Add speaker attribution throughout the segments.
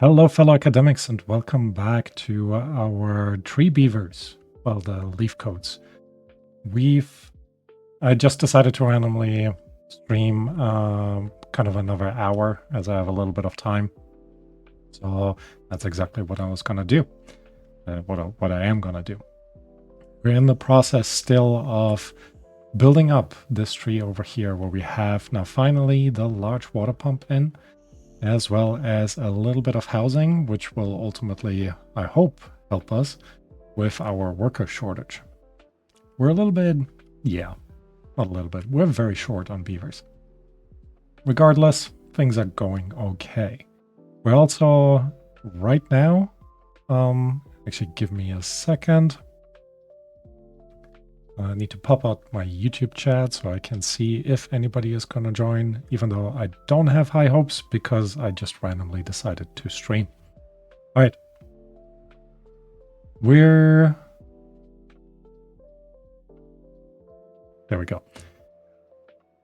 Speaker 1: Hello, fellow academics, and welcome back to our tree beavers. Well, the leaf coats. I just decided to randomly stream kind of another hour as I have a little bit of time. So that's exactly what I was gonna do. What I am gonna do. We're in the process still of building up this tree over here, where we have now finally the large water pump in, as well as a little bit of housing, which will ultimately, I hope, help us with our worker shortage. We're a little bit, yeah, not a little bit, we're very short on beavers. Regardless, things are going okay. We're also, right now, actually give me a second. I need to pop out my YouTube chat so I can see if anybody is going to join, even though I don't have high hopes because I just randomly decided to stream. All right. There we go.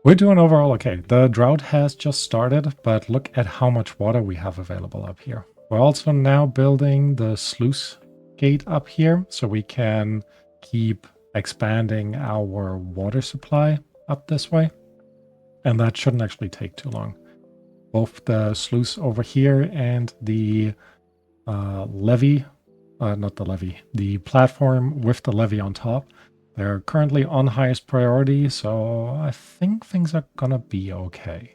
Speaker 1: We're doing overall okay. The drought has just started, but look at how much water we have available up here. We're also now building the sluice gate up here so we can keep expanding our water supply up this way, and that shouldn't actually take too long. Both the sluice over here and the levee, the platform with the levee on top, they're currently on highest priority, so I think things are gonna be okay.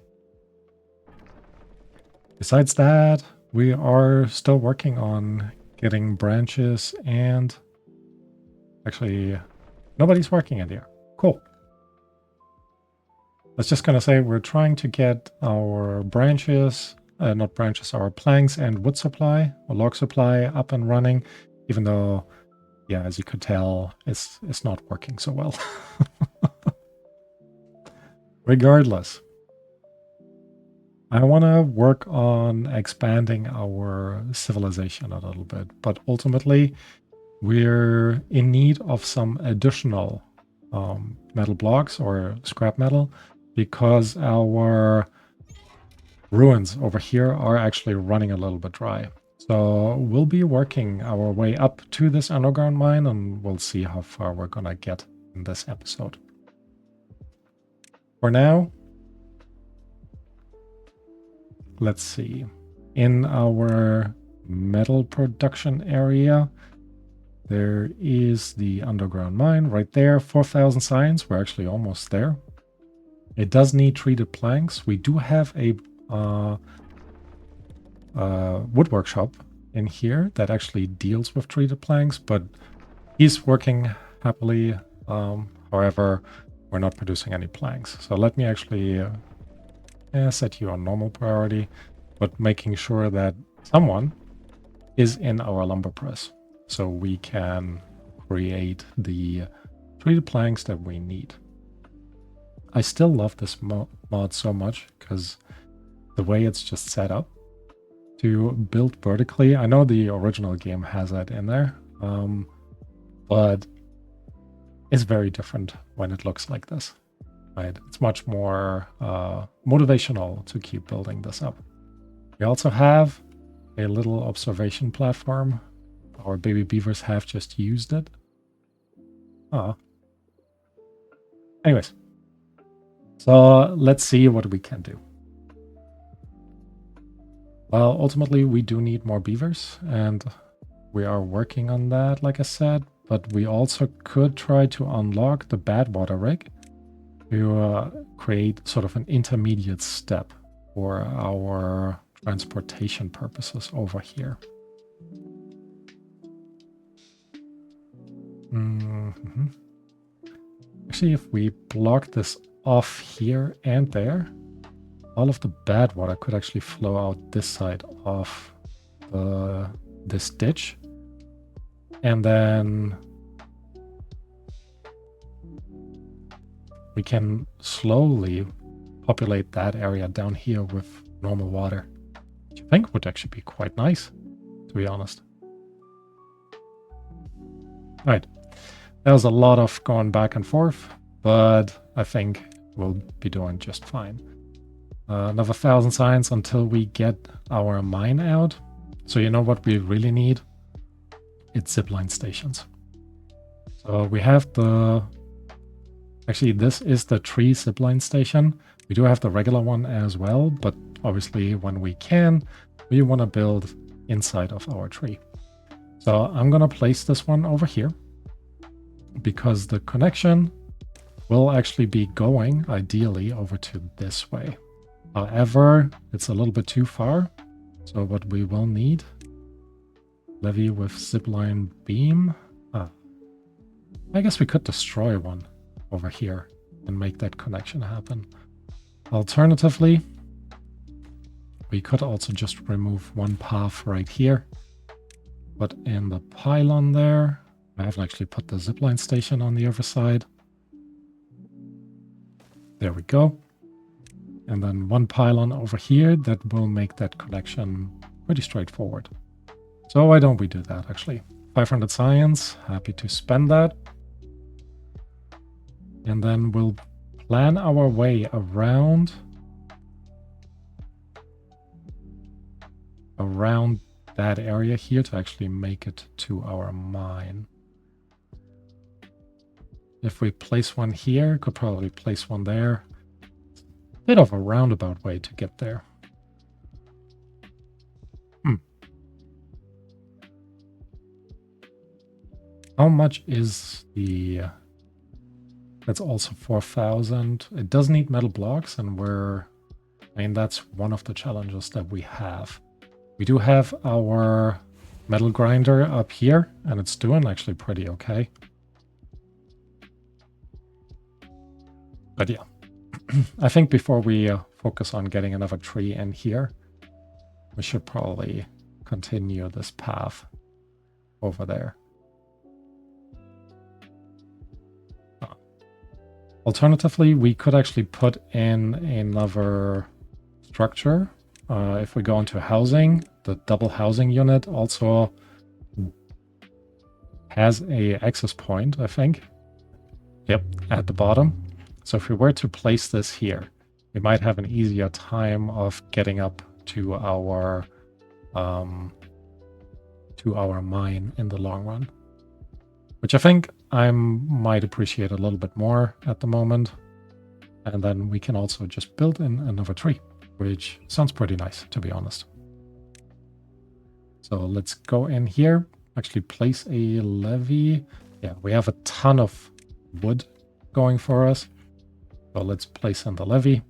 Speaker 1: Besides that, we are still working on getting branches and actually nobody's working in here. Cool. I was just going to say we're trying to get our branches, not branches, our planks and wood supply, or log supply up and running, even though, yeah, as you could tell, it's not working so well. Regardless, I want to work on expanding our civilization a little bit, but ultimately, we're in need of some additional metal blocks or scrap metal because our ruins over here are actually running a little bit dry. So we'll be working our way up to this underground mine, and we'll see how far we're gonna get in this episode. For now, let's see. In our metal production area, there is the underground mine right there, 4,000 science. We're actually almost there. It does need treated planks. We do have a wood workshop in here that actually deals with treated planks, but he's working happily. However, we're not producing any planks. So let me actually set you on normal priority, but making sure that someone is in our lumber press, so we can create the treated planks that we need. I still love this mod so much because the way it's just set up to build vertically. I know the original game has that in there, but it's very different when it looks like this. Right? It's much more motivational to keep building this up. We also have a little observation platform. Our baby beavers have just used it. Anyways, so let's see what we can do. Well, ultimately, we do need more beavers, and we are working on that, like I said, but we also could try to unlock the bad water rig to create sort of an intermediate step for our transportation purposes over here. Actually, if we block this off here and there, all of the bad water could actually flow out this side of this ditch. And then we can slowly populate that area down here with normal water, which I think would actually be quite nice, to be honest. All right. There was a lot of going back and forth, but I think we'll be doing just fine. Another 1,000 science until we get our mine out. So you know what we really need? It's zipline stations. So we have the... Actually, this is the tree zipline station. We do have the regular one as well, but obviously when we can, we want to build inside of our tree. So I'm going to place this one over here because the connection will actually be going ideally over to this way. However, it's a little bit too far. So what we will need, levee with zipline beam. I guess we could destroy one over here and make that connection happen. Alternatively, we could also just remove one path right here. Put in the pylon there. I haven't actually put the zipline station on the other side. There we go. And then one pylon over here that will make that connection pretty straightforward. So why don't we do that actually? 500 science, happy to spend that. And then we'll plan our way around that area here to actually make it to our mine. If we place one here, could probably place one there. Bit of a roundabout way to get there. How much is the... That's also 4,000. It does need metal blocks, and that's one of the challenges that we have. We do have our metal grinder up here, and it's doing actually pretty okay. But yeah, I think before we focus on getting another tree in here, we should probably continue this path over there. Alternatively, we could actually put in another structure. If we go into housing, the double housing unit also has a access point, I think. Yep, at the bottom. So if we were to place this here, we might have an easier time of getting up to our mine in the long run, which I think I might appreciate a little bit more at the moment. And then we can also just build in another tree, which sounds pretty nice, to be honest. So let's go in here, actually place a levee. Yeah, we have a ton of wood going for us. So let's place in the levee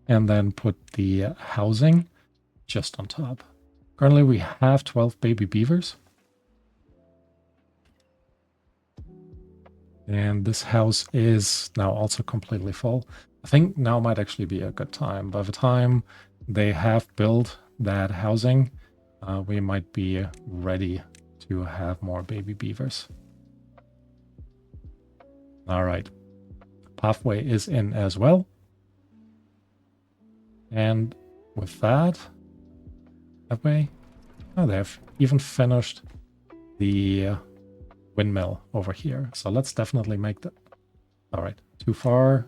Speaker 1: and then put the housing just on top. Currently we have 12 baby beavers. And this house is now also completely full. I think now might actually be a good time. By the time they have built that housing, we might be ready to have more baby beavers. All right. Pathway is in as well. And with that way, oh, they have even finished the windmill over here. So let's definitely make that. All right, too far.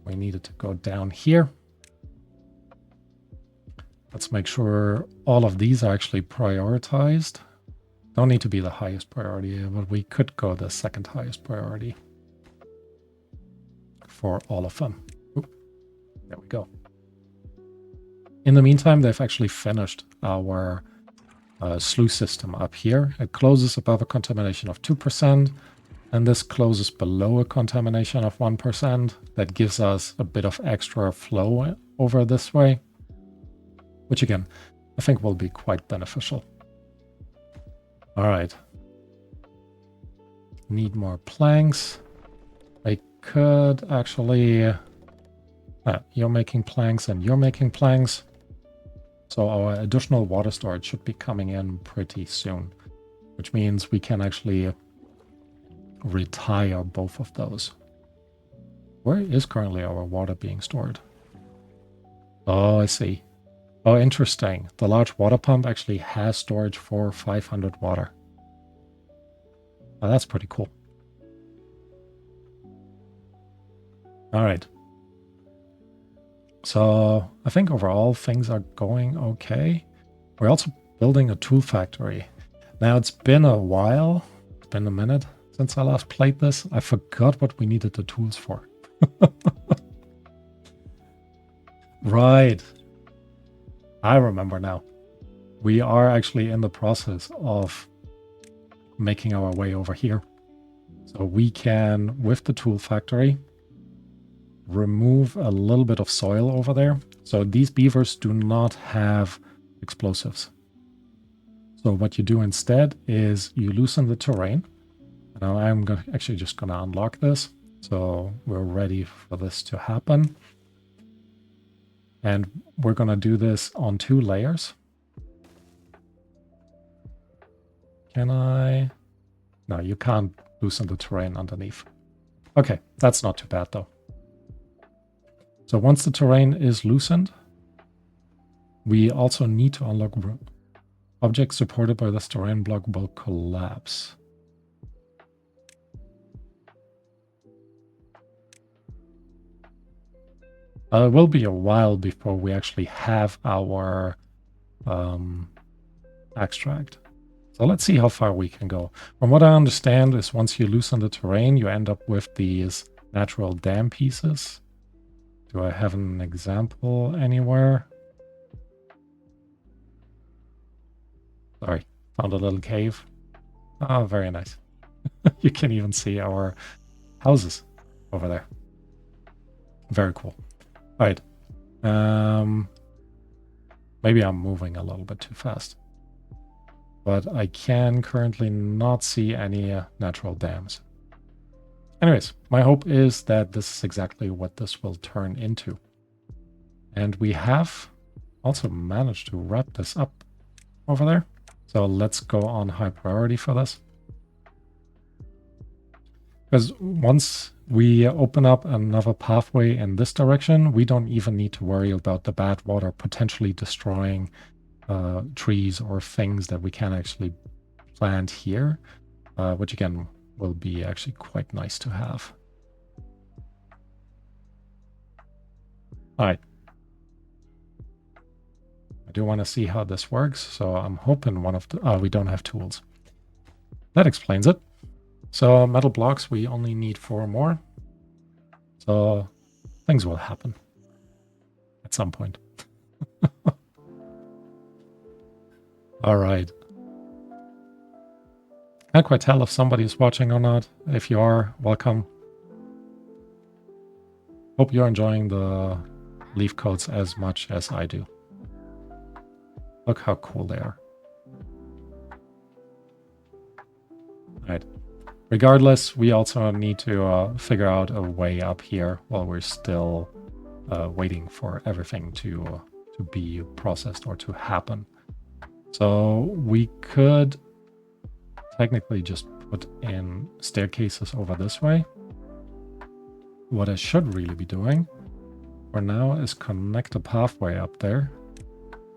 Speaker 1: We needed to go down here. Let's make sure all of these are actually prioritized. Don't need to be the highest priority, but we could go the second highest priority for all of them. Oop, there we go. In the meantime, they've actually finished our sluice system up here. It closes above a contamination of 2%, and this closes below a contamination of 1%. That gives us a bit of extra flow over this way, which again, I think will be quite beneficial. All right. Need more planks. I could actually... you're making planks and you're making planks. So our additional water storage should be coming in pretty soon, which means we can actually retire both of those. Where is currently our water being stored? Oh, I see. Oh, interesting. The large water pump actually has storage for 500 water. Oh, that's pretty cool. All right. So I think overall things are going okay. We're also building a tool factory. Now, it's been a while. It's been a minute since I last played this. I forgot what we needed the tools for. Right. I remember now. We are actually in the process of making our way over here. So we can, with the tool factory, remove a little bit of soil over there. So these beavers do not have explosives. So what you do instead is you loosen the terrain. Now I'm actually just going to unlock this. So we're ready for this to happen. And we're going to do this on 2 layers. Can I? No, you can't loosen the terrain underneath. Okay, that's not too bad though. So once the terrain is loosened, we also need to unlock objects supported by this terrain block will collapse. It will be a while before we actually have our extract. So let's see how far we can go. From what I understand is once you loosen the terrain, you end up with these natural dam pieces. Do I have an example anywhere? Sorry, found a little cave. Oh, very nice. You can even see our houses over there. Very cool. All right. Maybe I'm moving a little bit too fast. But I can currently not see any natural dams. Anyways, my hope is that this is exactly what this will turn into. And we have also managed to wrap this up over there. So let's go on high priority for this. Because once we open up another pathway in this direction, we don't even need to worry about the bad water potentially destroying trees or things that we can actually plant here, which again will be actually quite nice to have. All right. I do want to see how this works, so I'm hoping one of the... we don't have tools. That explains it. So metal blocks, we only need 4 more. So things will happen at some point. All right. Can't quite tell if somebody's watching or not. If you are, welcome. Hope you're enjoying the leaf coats as much as I do. Look how cool they are. All right. Regardless, we also need to figure out a way up here while we're still waiting for everything to be processed or to happen. So we could technically just put in staircases over this way. What I should really be doing for now is connect a pathway up there.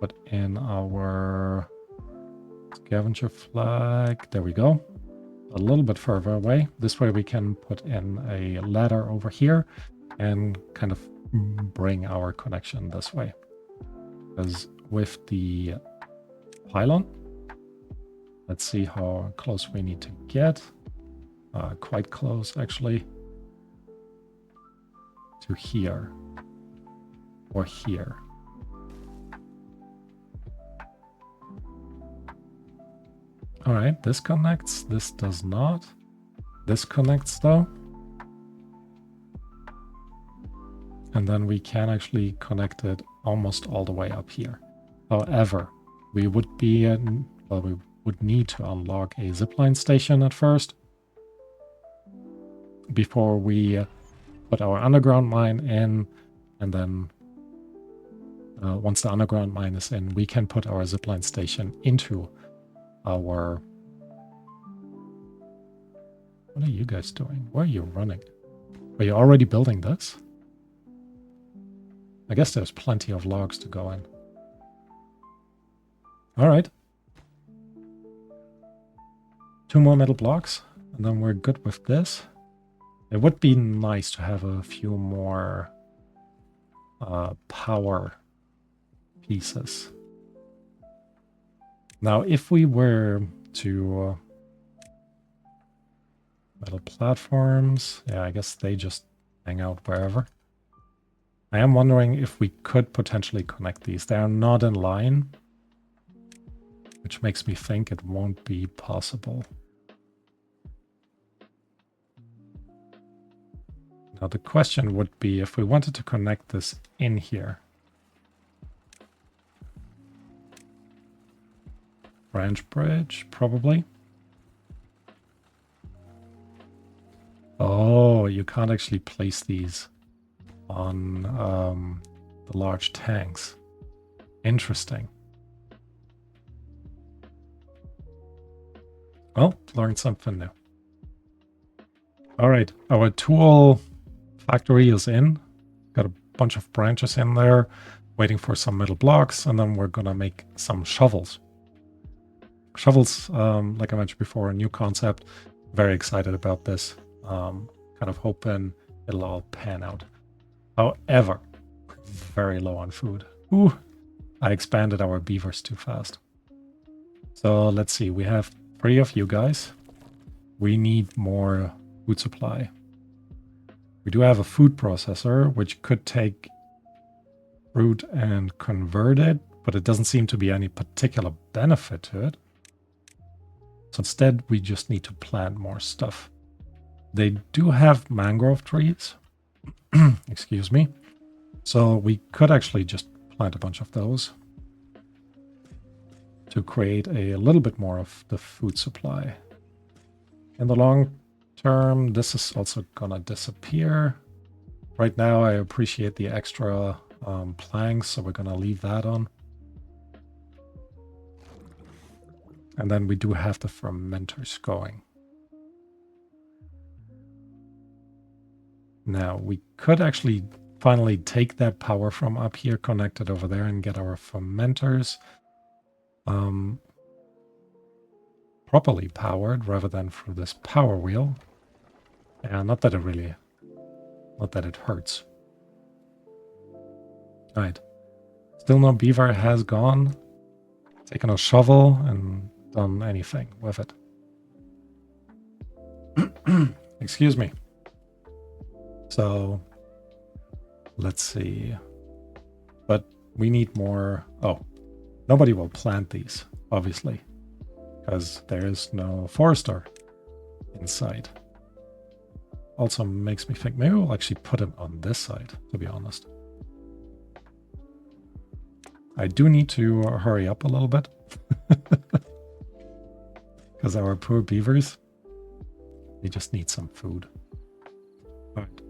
Speaker 1: Put in our scavenger flag. There we go. A little bit further away. This way we can put in a ladder over here and kind of bring our connection this way. Because with the pylon, let's see how close we need to get. Quite close, actually. To here. Or here. All right, this connects. This does not. This connects, though. And then we can actually connect it almost all the way up here. However, we would be well, we would need to unlock a zipline station at first before we put our underground mine in, and then once the underground mine is in, we can put our zipline station into our... What are you guys doing? Where are you running? Are you already building this? I guess there's plenty of logs to go in. All right. 2 more metal blocks, and then we're good with this. It would be nice to have a few more power pieces. Now, if we were to metal platforms, yeah, I guess they just hang out wherever. I am wondering if we could potentially connect these. They are not in line, which makes me think it won't be possible. Now the question would be if we wanted to connect this in here. Branch bridge, probably. Oh, you can't actually place these on the large tanks. Interesting. Well, learned something new. All right, our tool factory is in. Got a bunch of branches in there, waiting for some metal blocks, and then we're gonna make some shovels. Shovels, like I mentioned before, a new concept. Very excited about this. Kind of hoping it'll all pan out. However, very low on food. Ooh, I expanded our beavers too fast. So let's see, we have 3 of you guys. We need more food supply. We do have a food processor, which could take fruit and convert it, but it doesn't seem to be any particular benefit to it. So instead, we just need to plant more stuff. They do have mangrove trees. Excuse me. So we could actually just plant a bunch of those to create a little bit more of the food supply. In the long term, this is also gonna disappear. Right now, I appreciate the extra planks, so we're gonna leave that on. And then we do have the fermenters going. Now, we could actually finally take that power from up here, connect it over there, and get our fermenters properly powered rather than through this power wheel. And not that it hurts. All right. Still no beaver has gone, taken a shovel and done anything with it. Excuse me. So let's see. But we need more. Oh, nobody will plant these, obviously, because there is no forester inside. Also makes me think maybe we'll actually put him on this side, to be honest. I do need to hurry up a little bit. Because our poor beavers, they just need some food. All right.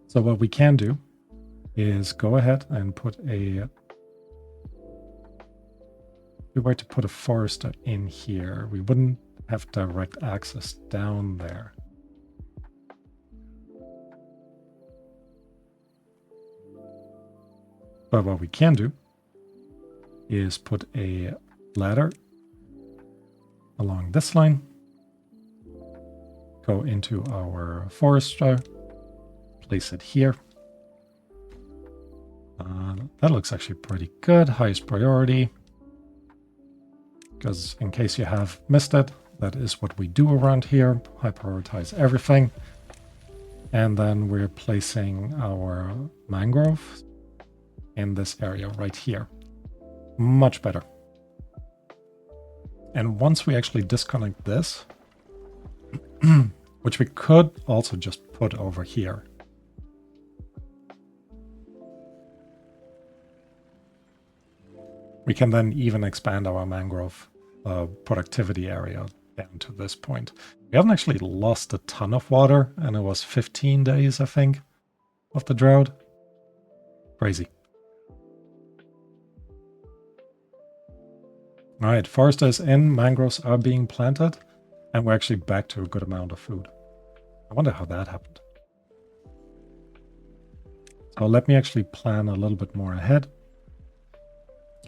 Speaker 1: So what we can do is go ahead and put a... If we were to put a forester in here, we wouldn't have direct access down there. But what we can do is put a ladder along this line, go into our forester, place it here. That looks actually pretty good, highest priority. Because in case you have missed it, that is what we do around here, high prioritize everything. And then we're placing our mangrove in this area right here. Much better. And once we actually disconnect this, which we could also just put over here. We can then even expand our mangrove productivity area down to this point. We haven't actually lost a ton of water, and it was 15 days, I think, of the drought. Crazy. All right, forest is in, mangroves are being planted, and we're actually back to a good amount of food. I wonder how that happened. So let me actually plan a little bit more ahead.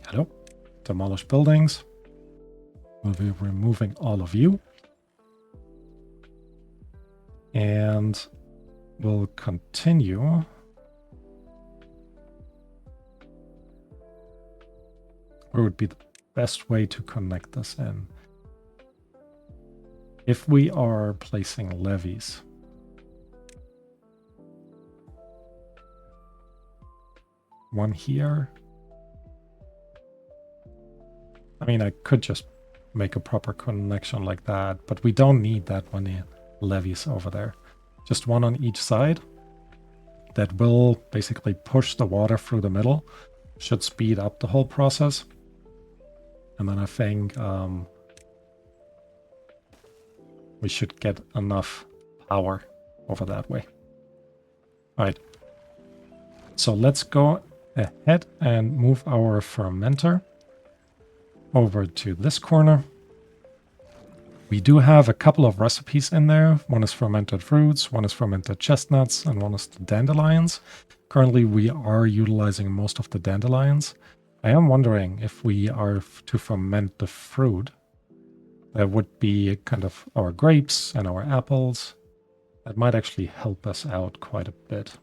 Speaker 1: Hello. Demolish buildings. We'll be removing all of you. And we'll continue. Where would be the best way to connect this in? If we are placing levees, one here. I mean, I could just make a proper connection like that, but we don't need that many levees over there. Just one on each side. That will basically push the water through the middle. Should speed up the whole process. And then I think we should get enough power over that way. All right. So let's go ahead and move our fermenter over to this corner. We do have a couple of recipes in there. One is fermented fruits, one is fermented chestnuts, and one is the dandelions. Currently, we are utilizing most of the dandelions. I am wondering if we are to ferment the fruit. That would be kind of our grapes and our apples. That might actually help us out quite a bit.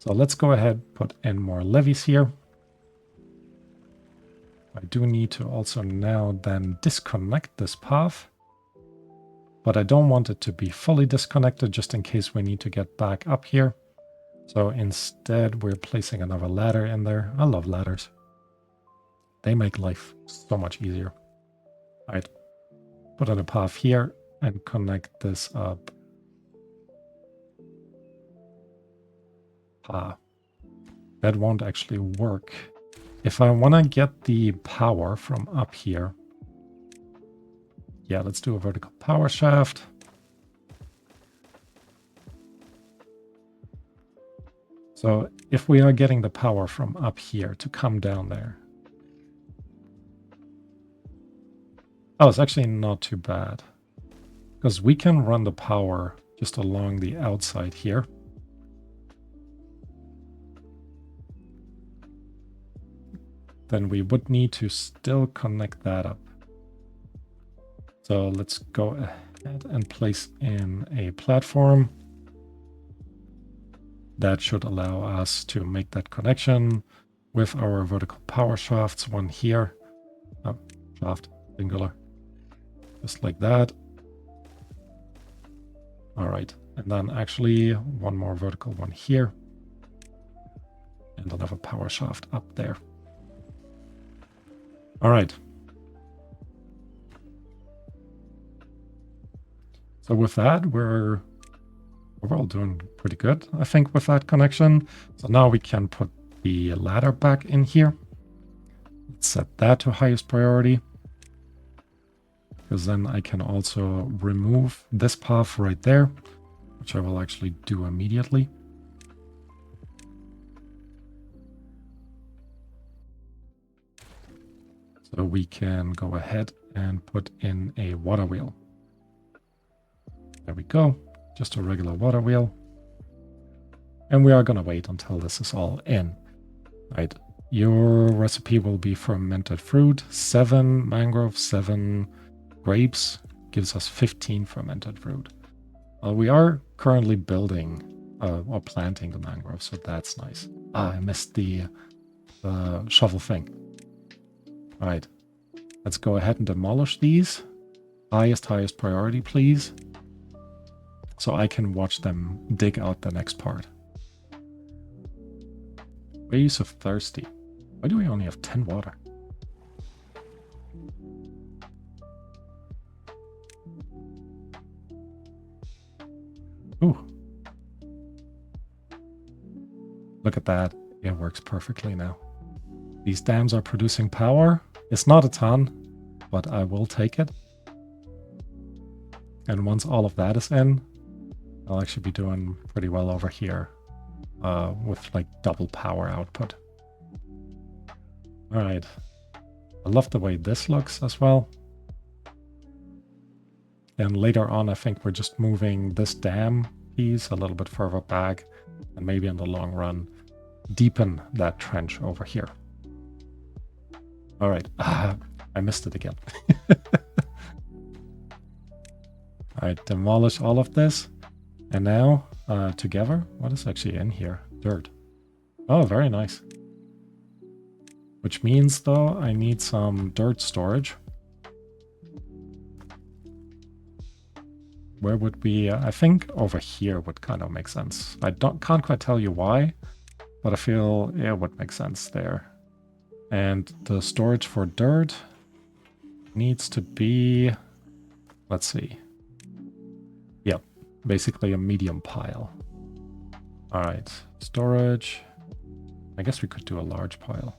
Speaker 1: So let's go ahead, put in more levees here. I do need to also now then disconnect this path. But I don't want it to be fully disconnected just in case we need to get back up here. So instead, we're placing another ladder in there. I love ladders. They make life so much easier. All right, put in a path here and connect this up. That won't actually work. If I want to get the power from up here, yeah, let's do a vertical power shaft. So if we are getting the power from up here to come down there. Oh, it's actually not too bad. Because we can run the power just along the outside here. Then we would need to still connect that up. So let's go ahead and place in a platform. That should allow us to make that connection with our vertical power shafts. One here. Oh, shaft, singular. Just like that. All right. And then actually one more vertical one here. And another power shaft up there. All right. So with that, we're overall doing pretty good, I think, with that connection. So now we can put the ladder back in here. Let's set that to highest priority. Because then I can also remove this path right there, which I will actually do immediately. So we can go ahead and put in a water wheel. There we go. Just a regular water wheel. And we are going to wait until this is all in. Right. Your recipe will be fermented fruit, 7 mangrove, 7 grapes, gives us 15 fermented fruit. We are currently building or planting the mangrove, so that's nice. I missed the shovel thing. All right. Let's go ahead and demolish these. Highest priority, please. So I can watch them dig out the next part. Why are you so thirsty? Why do we only have 10 water? Ooh. Look at that. It works perfectly now. These dams are producing power. It's not a ton, but I will take it. And once all of that is in, I'll actually be doing pretty well over here with like double power output. All right. I love the way this looks as well. And later on, I think we're just moving this dam piece a little bit further back and maybe in the long run, deepen that trench over here. All right. I missed it again. All right, demolish all of this. And now, together, what is actually in here? Dirt. Oh, very nice. Which means, though, I need some dirt storage. Where would we... I think over here would kind of make sense. I can't quite tell you why, but I feel it would make sense there. And the storage for dirt needs to be... Let's see. Yeah, basically a medium pile. All right, storage. I guess we could do a large pile.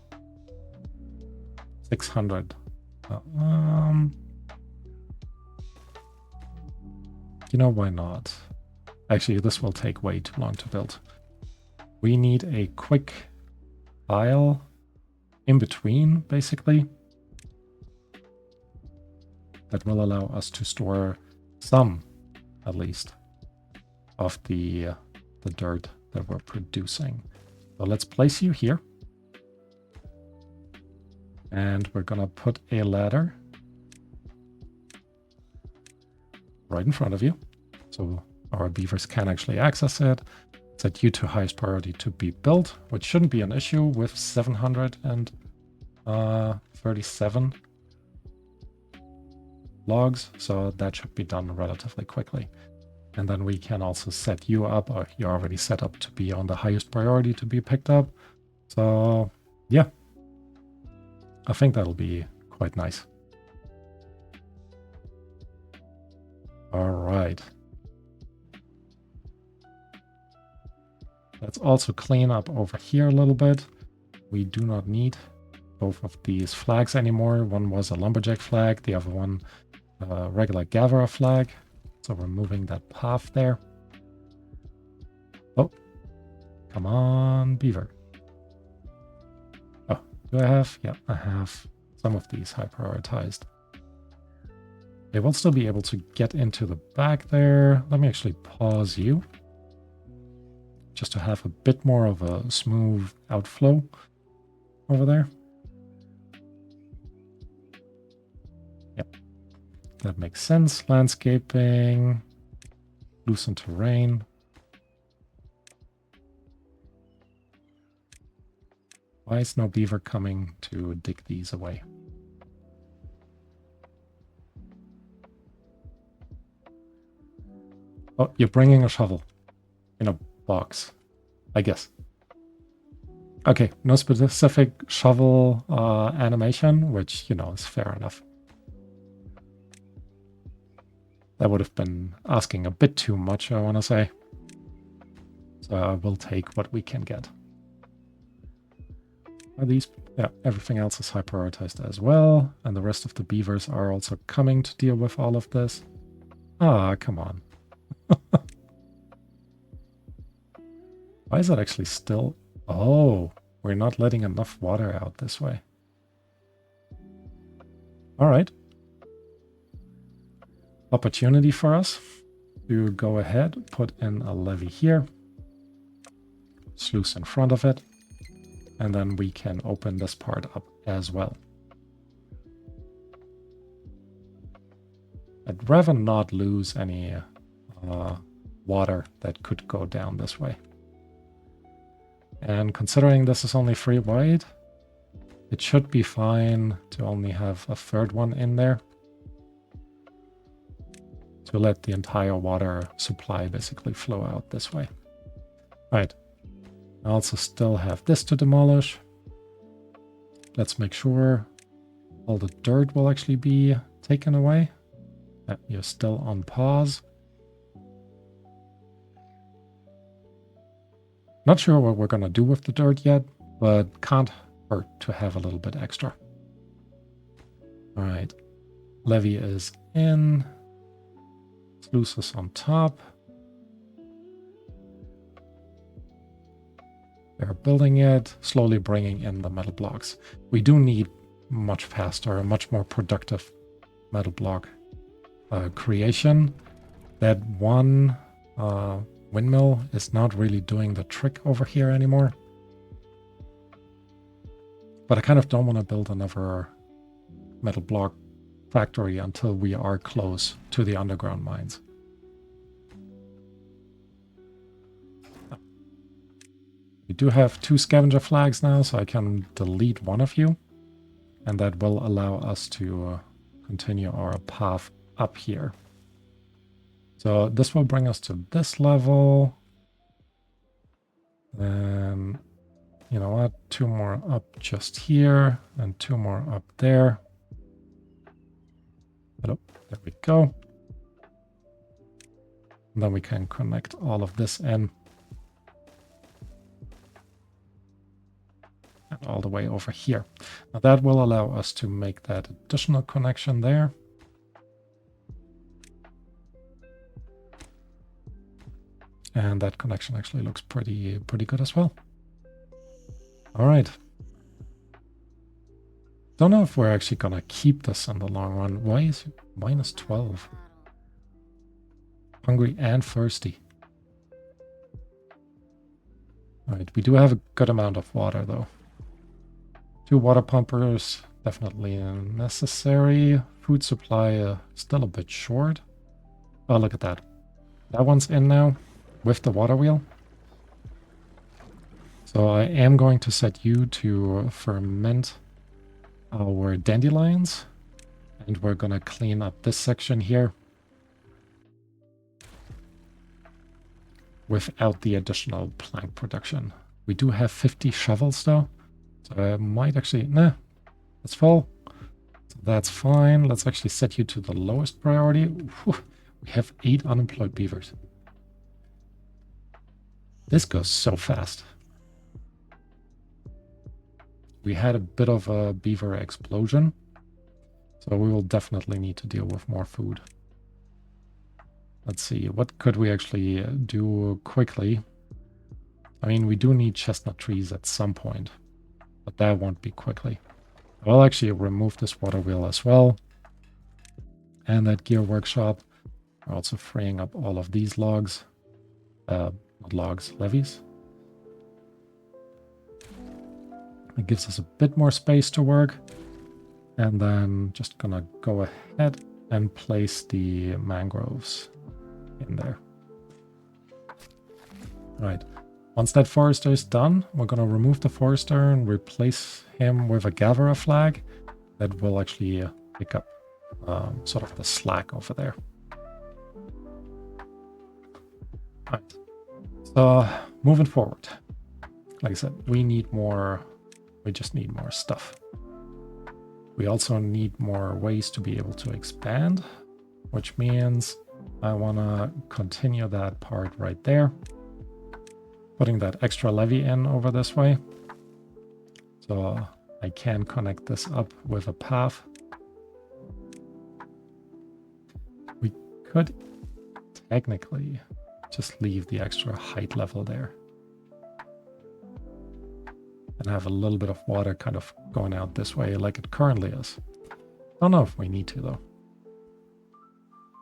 Speaker 1: 600. You know, why not? Actually, this will take way too long to build. We need a quick pile in between, basically, that will allow us to store some, at least, of the dirt that we're producing. So let's place you here. And we're gonna put a ladder right in front of you, so our beavers can actually access it. Set you to highest priority to be built, which shouldn't be an issue with 737 logs, so that should be done relatively quickly. And then we can also set you up, or you're already set up to be on the highest priority to be picked up. So yeah, I think that'll be quite nice. All right. Let's also clean up over here a little bit. We do not need both of these flags anymore. One was a lumberjack flag, the other one a regular gatherer flag. So we're moving that path there. Oh, come on, beaver. Oh, do I have? Yeah, I have some of these high prioritized. They will still be able to get into the back there. Let me actually pause you, just to have a bit more of a smooth outflow over there. Yep, that makes sense. Landscaping, loosen terrain. Why is no beaver coming to dig these away? Oh, you're bringing a shovel in a box, I guess. Okay, no specific shovel animation, which, you know, is fair enough. That would have been asking a bit too much, I want to say. So I will take what we can get. Are these? Yeah, everything else is high prioritized as well. And the rest of the beavers are also coming to deal with all of this. Ah, come on. Why is that actually still? Oh, we're not letting enough water out this way. All right. Opportunity for us to go ahead, put in a levee here, sluice in front of it, and then we can open this part up as well. I'd rather not lose any water that could go down this way. And considering this is only 3 wide, it should be fine to only have a third one in there to let the entire water supply basically flow out this way. Right. I also still have this to demolish. Let's make sure all the dirt will actually be taken away. You're still on pause. Not sure what we're going to do with the dirt yet, but can't hurt to have a little bit extra. All right. Levee is in. Sluice is on top. They're building it, slowly bringing in the metal blocks. We do need much faster and much more productive metal block creation. That one windmill is not really doing the trick over here anymore. But I kind of don't want to build another metal block factory until we are close to the underground mines. We We do have 2 scavenger flags now, so I can delete one of you. And that will allow us to continue our path up here. So this will bring us to this level. And you know what? 2 more up just here and 2 more up there. Hello, there we go. And then we can connect all of this in. And all the way over here. Now that will allow us to make that additional connection there. And that connection actually looks pretty good as well. All right. Don't know if we're actually gonna keep this in the long run. Why is it -12? Hungry and thirsty. All right, we do have a good amount of water though. 2 water pumpers, definitely necessary. Food supply still a bit short. Oh, look at that. That one's in now with the water wheel. So I am going to set you to ferment our dandelions. And we're going to clean up this section here. Without the additional plank production. We do have 50 shovels though. So I might actually... Nah, it's full. So that's fine. Let's actually set you to the lowest priority. Whew, we have 8 unemployed beavers. This goes so fast. We had a bit of a beaver explosion. So we will definitely need to deal with more food. Let's see, what could we actually do quickly? I mean, we do need chestnut trees at some point. But that won't be quickly. I'll actually remove this water wheel as well. And that gear workshop. We're also freeing up all of these logs. Not logs, levees. It gives us a bit more space to work. And then just gonna go ahead and place the mangroves in there. Right. Once that forester is done, we're going to remove the forester and replace him with a gatherer flag that will actually pick up sort of the slack over there. Right. So moving forward, like I said, we just need more stuff. We also need more ways to be able to expand, which means I want to continue that part right there. Putting that extra levee in over this way. So I can connect this up with a path. We could technically just leave the extra height level there. And have a little bit of water kind of going out this way like it currently is. Don't know if we need to though.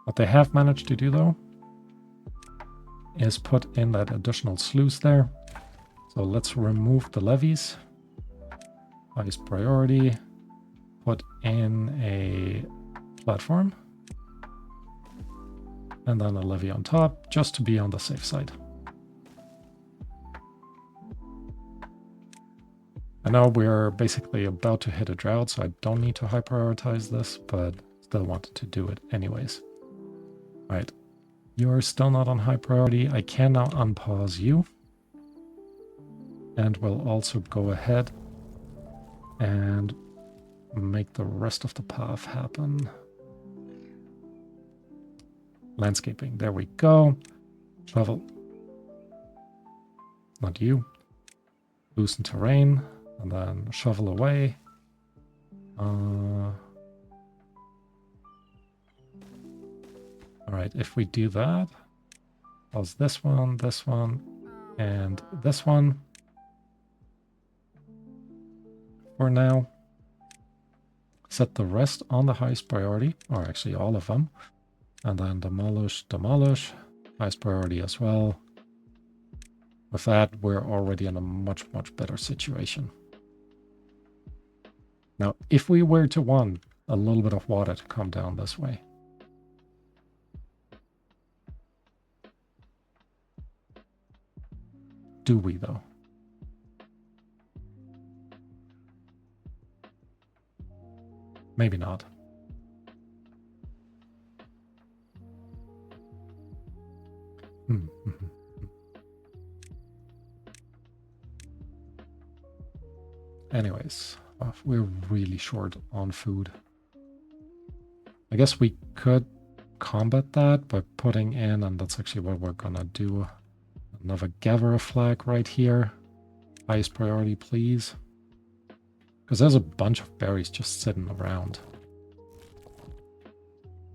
Speaker 1: What they have managed to do though is put in that additional sluice there. So let's remove the levees. Highest priority. Put in a platform. And then a levee on top, just to be on the safe side. I know we're basically about to hit a drought, so I don't need to high prioritize this, but still wanted to do it anyways. All right. You're still not on high priority. I can now unpause you. And we'll also go ahead and make the rest of the path happen. Landscaping, there we go. Travel. Not you. Loosen terrain, and then shovel away. All right, if we do that, pause this one, and this one for now. Set the rest on the highest priority, or actually all of them. And then demolish, highest priority as well. With that, we're already in a much, much better situation. Now, if we were to want a little bit of water to come down this way, do we though? maybe not. Anyways, we're really short on food. I guess we could combat that by putting in, and that's actually what we're gonna do, another gather flag right here. Highest priority, please. Because there's a bunch of berries just sitting around.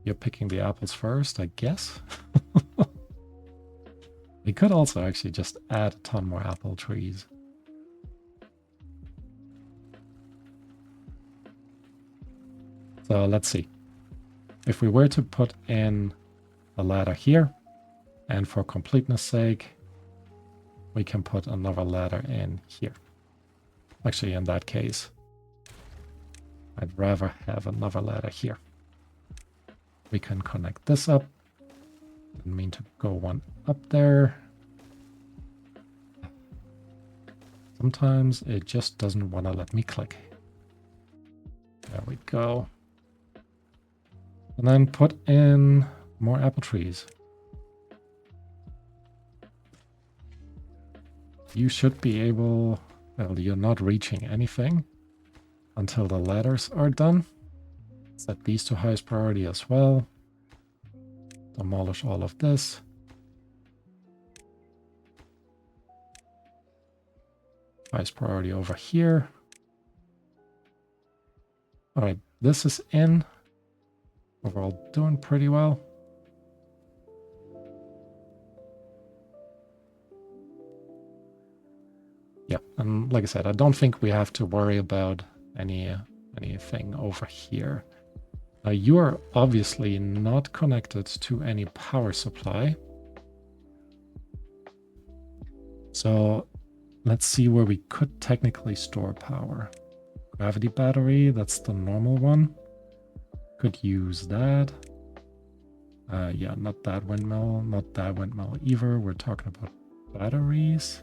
Speaker 1: You're picking the apples first, I guess. We could also actually just add a ton more apple trees. So let's see. If we were to put in a ladder here, and for completeness sake, we can put another ladder in here. Actually, in that case, I'd rather have another ladder here. We can connect this up. Didn't mean to go one up there. Sometimes it just doesn't want to let me click. There we go. And then put in more apple trees. You should be able... Well, you're not reaching anything until the ladders are done. Set these to highest priority as well. Demolish all of this. Highest priority over here. All right, this is in. Overall, doing pretty well. Yeah, and like I said, I don't think we have to worry about anything over here. Now, you are obviously not connected to any power supply. So let's see where we could technically store power. Gravity battery, that's the normal one. Could use that. Yeah, not that windmill, not that windmill either. We're talking about batteries.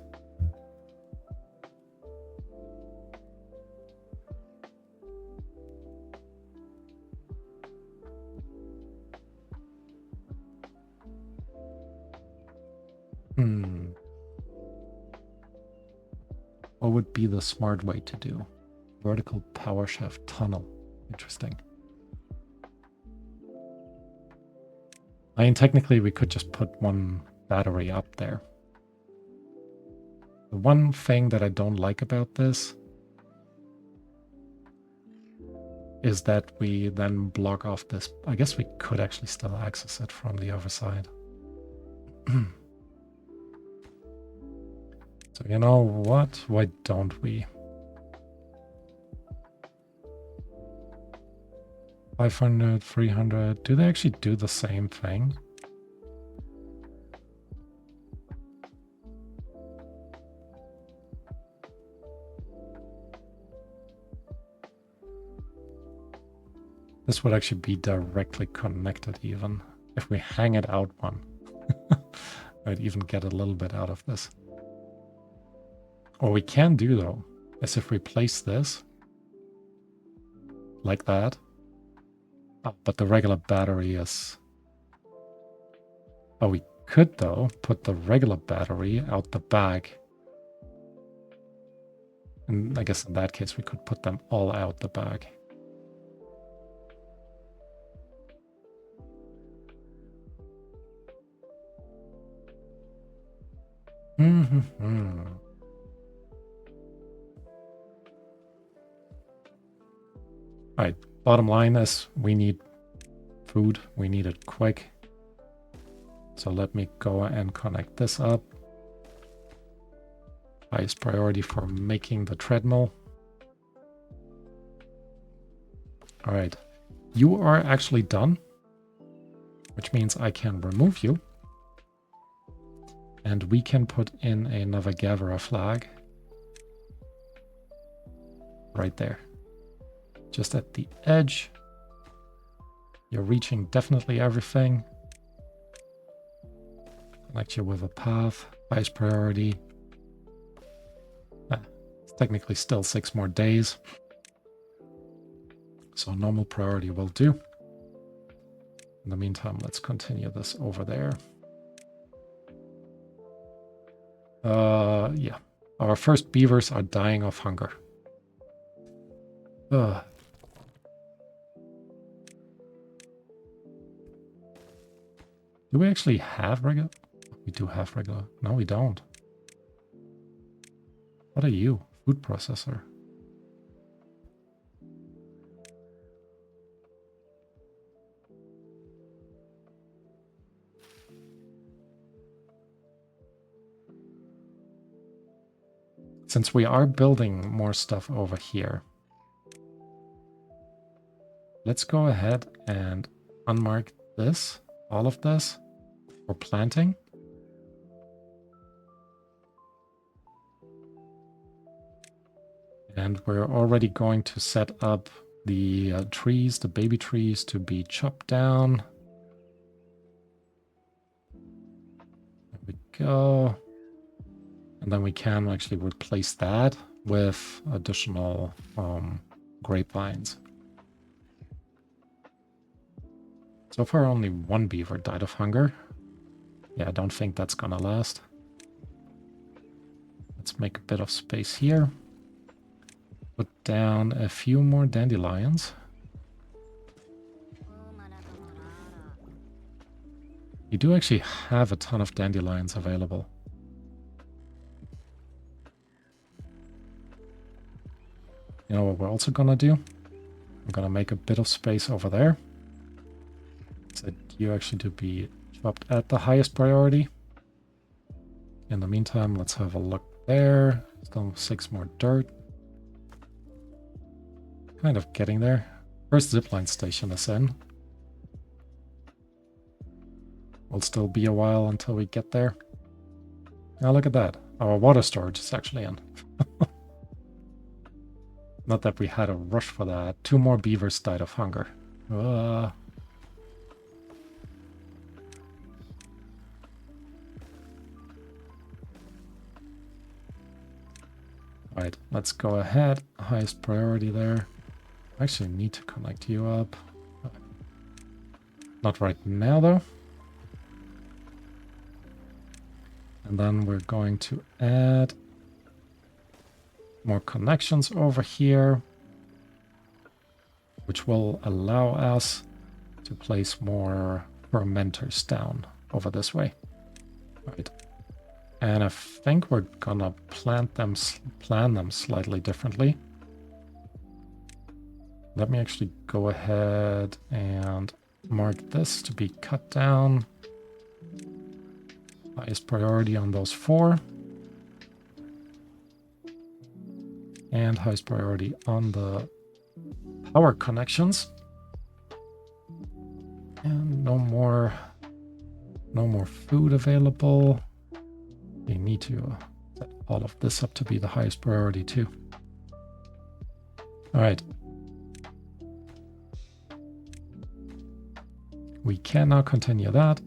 Speaker 1: What would be the smart way to do? Vertical power shaft tunnel. Interesting. I mean, technically, we could just put one battery up there. The one thing that I don't like about this is that we then block off this. I guess we could actually still access it from the other side. So you know what? Why don't we? 500, 300. Do they actually do the same thing? This would actually be directly connected even. If we hang it out one. I'd even get a little bit out of this. What we can do though, is if we place this like that. Oh, but the regular battery is... Oh, we could though put the regular battery out the back. And I guess in that case we could put them all out the back. Alright, bottom line is we need food. We need it quick. So let me go and connect this up. Highest priority for making the treadmill. Alright, you are actually done, which means I can remove you. And we can put in another gatherer flag right there. Just at the edge. You're reaching definitely everything. Connect you with a path. Highest priority. It's technically still 6 more days. So normal priority will do. In the meantime, let's continue this over there. Yeah. Our first beavers are dying of hunger. Do we actually have regular? We do have regular. No, we don't. What are you? Food processor. Since we are building more stuff over here, let's go ahead and unmark this, all of this, for planting. And we're already going to set up the trees, the baby trees, to be chopped down. There we go. And then we can actually replace that with additional grapevines. So far, only one beaver died of hunger. Yeah, I don't think that's gonna last. Let's make a bit of space here. Put down a few more dandelions. You do actually have a ton of dandelions available. You know what we're also gonna do? I'm gonna make a bit of space over there. So you actually to be chopped at the highest priority. In the meantime, let's have a look there. Still 6 more dirt. Kind of getting there. First zipline station is in. Will still be a while until we get there. Now look at that. Our water storage is actually in. Not that we had a rush for that. 2 more beavers died of hunger. Right, let's go ahead. Highest priority there. I actually need to connect you up. Not right now, though. And then we're going to add more connections over here, which will allow us to place more fermenters down over this way. Right. And I think we're gonna plan them slightly differently. Let me actually go ahead and mark this to be cut down. Highest priority on those 4. And highest priority on the power connections. And no more food available. We need to set all of this up to be the highest priority too. All right. We can now continue that.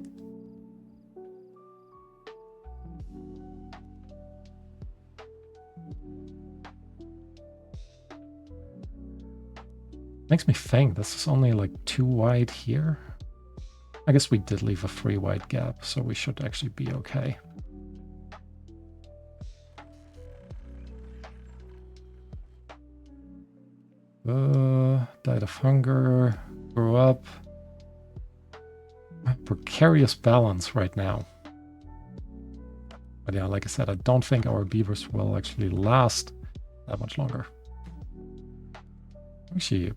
Speaker 1: Makes me think this is only like 2 wide here. I guess we did leave a 3 wide gap, so we should actually be okay. Died of hunger, grew up. Precarious balance right now. But yeah, like I said, I don't think our beavers will actually last that much longer. Actually,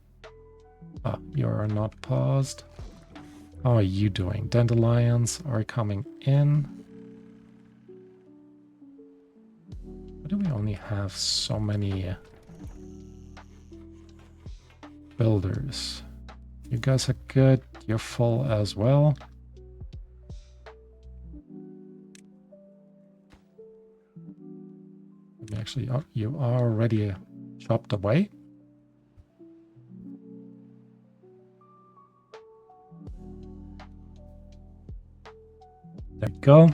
Speaker 1: you're not paused. How are you doing? Dandelions are coming in. Why do we only have so many builders? You guys are good. You're full as well. Actually, you are already chopped away. There you go.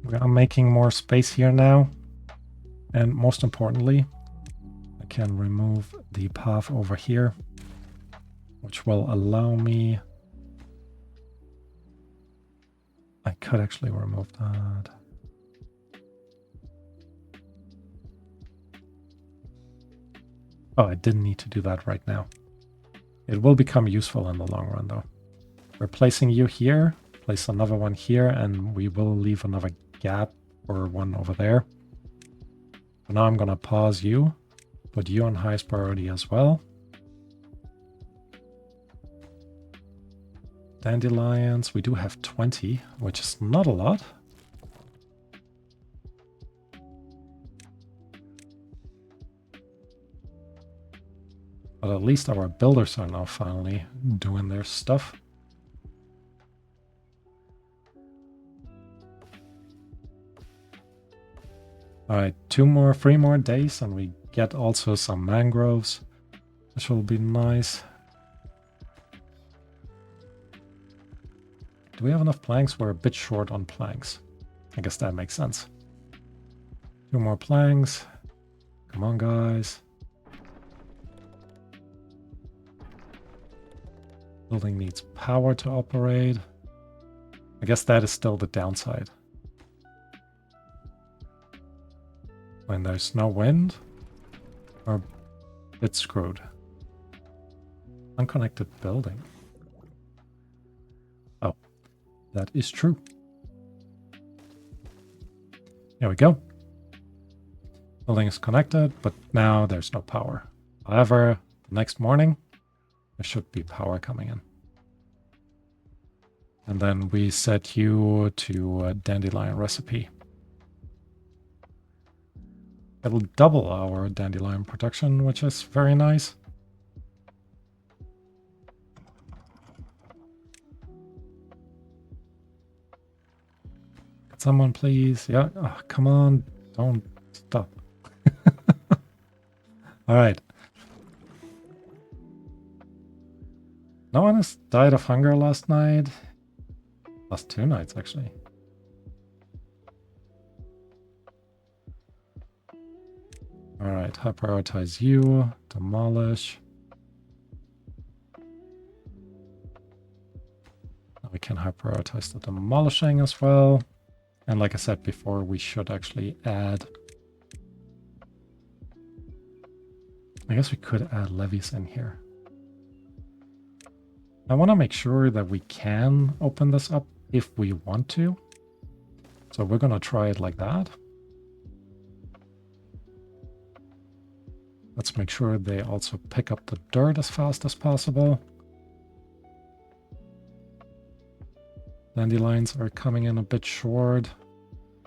Speaker 1: We are making more space here now. And most importantly, I can remove the path over here, which will allow me... I could actually remove that. Oh, I didn't need to do that right now. It will become useful in the long run, though. We're placing you here, place another one here, and we will leave another gap or one over there. So now I'm going to pause you, put you on highest priority as well. Dandelions, we do have 20, which is not a lot. But at least our builders are now finally doing their stuff. Alright, 3 more days and we get also some mangroves, which will be nice. Do we have enough planks? We're a bit short on planks. I guess that makes sense. 2 more planks. Come on, guys. Building needs power to operate. I guess that is still the downside. When there's no wind, we're a bit screwed. Unconnected building. Oh, that is true. Here we go. Building is connected, but now there's no power. However, the next morning, there should be power coming in. And then we set you to a dandelion recipe. It'll double our dandelion production, which is very nice. Could someone please? Yeah, oh, come on, don't stop. All right. No one has died of hunger last night. Last 2 nights, actually. All right, high prioritize you, demolish. Now we can high prioritize the demolishing as well. And like I said before, we should actually add... I guess we could add levees in here. I want to make sure that we can open this up if we want to. So we're going to try it like that. Let's make sure they also pick up the dirt as fast as possible. Dandelions are coming in a bit short.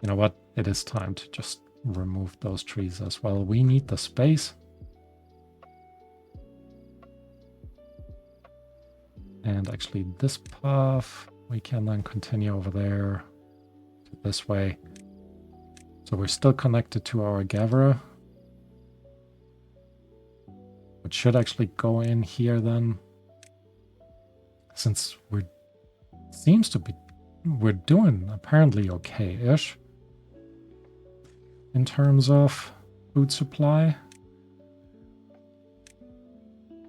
Speaker 1: You know what? It is time to just remove those trees as well. We need the space. And actually this path, we can then continue over there to this way. So we're still connected to our gatherer. Which should actually go in here then. Since we're doing apparently okay-ish in terms of food supply.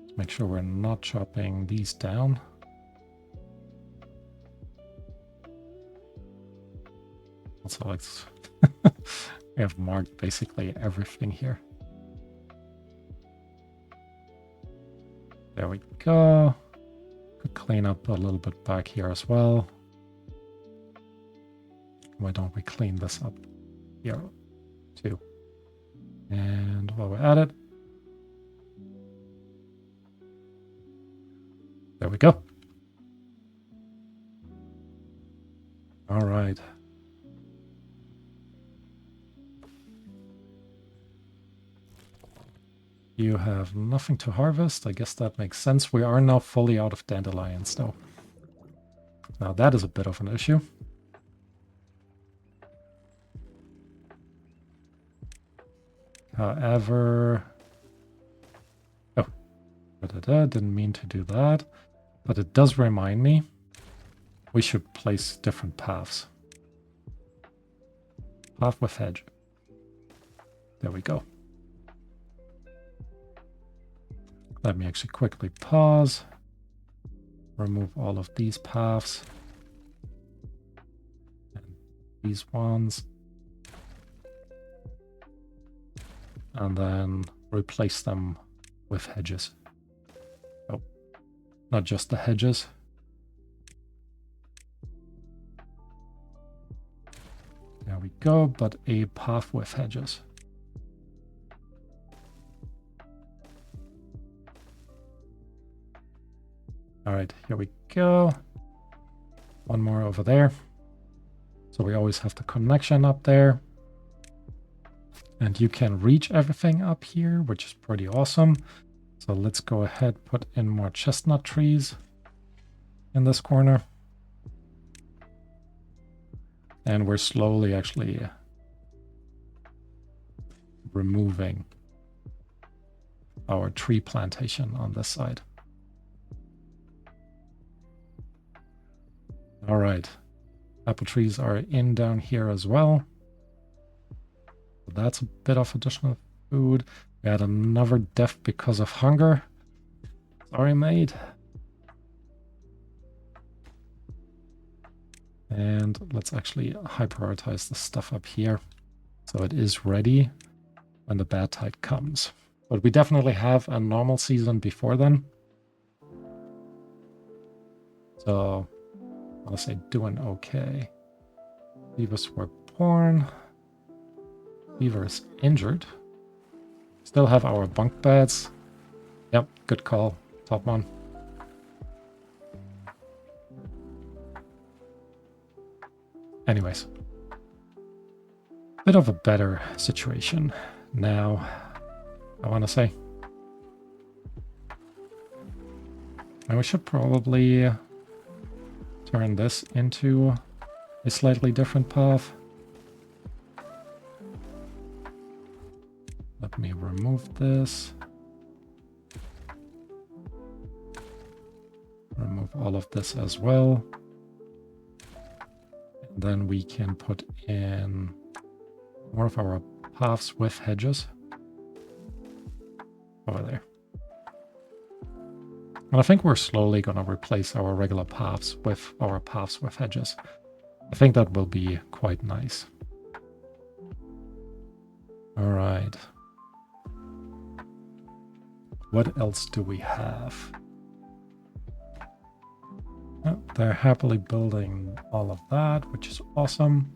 Speaker 1: Let's make sure we're not chopping these down. Also, it's we have marked basically everything here. There we go. Could clean up a little bit back here as well. Why don't we clean this up here too? And while we're at it, there we go. All right. You have nothing to harvest. I guess that makes sense. We are now fully out of dandelions, though. Now that is a bit of an issue. However... Oh. Didn't mean to do that. But it does remind me we should place different paths. Path with hedge. There we go. Let me actually quickly pause. Remove all of these paths. And these ones. And then replace them with hedges. Oh, not just the hedges. There we go, but a path with hedges. All right, here we go. One more over there. So we always have the connection up there. And you can reach everything up here, which is pretty awesome. So let's go ahead, put in more chestnut trees in this corner. And we're slowly actually removing our tree plantation on this side. All right, apple trees are in down here as well. So that's a bit of additional food. We had another death because of hunger. Sorry, mate. And let's actually high prioritize the stuff up here so it is ready when the bad tide comes. But we definitely have a normal season before then. So I'll say doing okay. Beavers were born. Beavers injured. Still have our bunk beds. Yep, good call, top one. Anyways, bit of a better situation now, I want to say. And we should probably turn this into a slightly different path. Let me remove this. Remove all of this as well. And then we can put in more of our paths with hedges over there. And I think we're slowly going to replace our regular paths with our paths with hedges. I think that will be quite nice. All right. What else do we have? Oh, they're happily building all of that, which is awesome.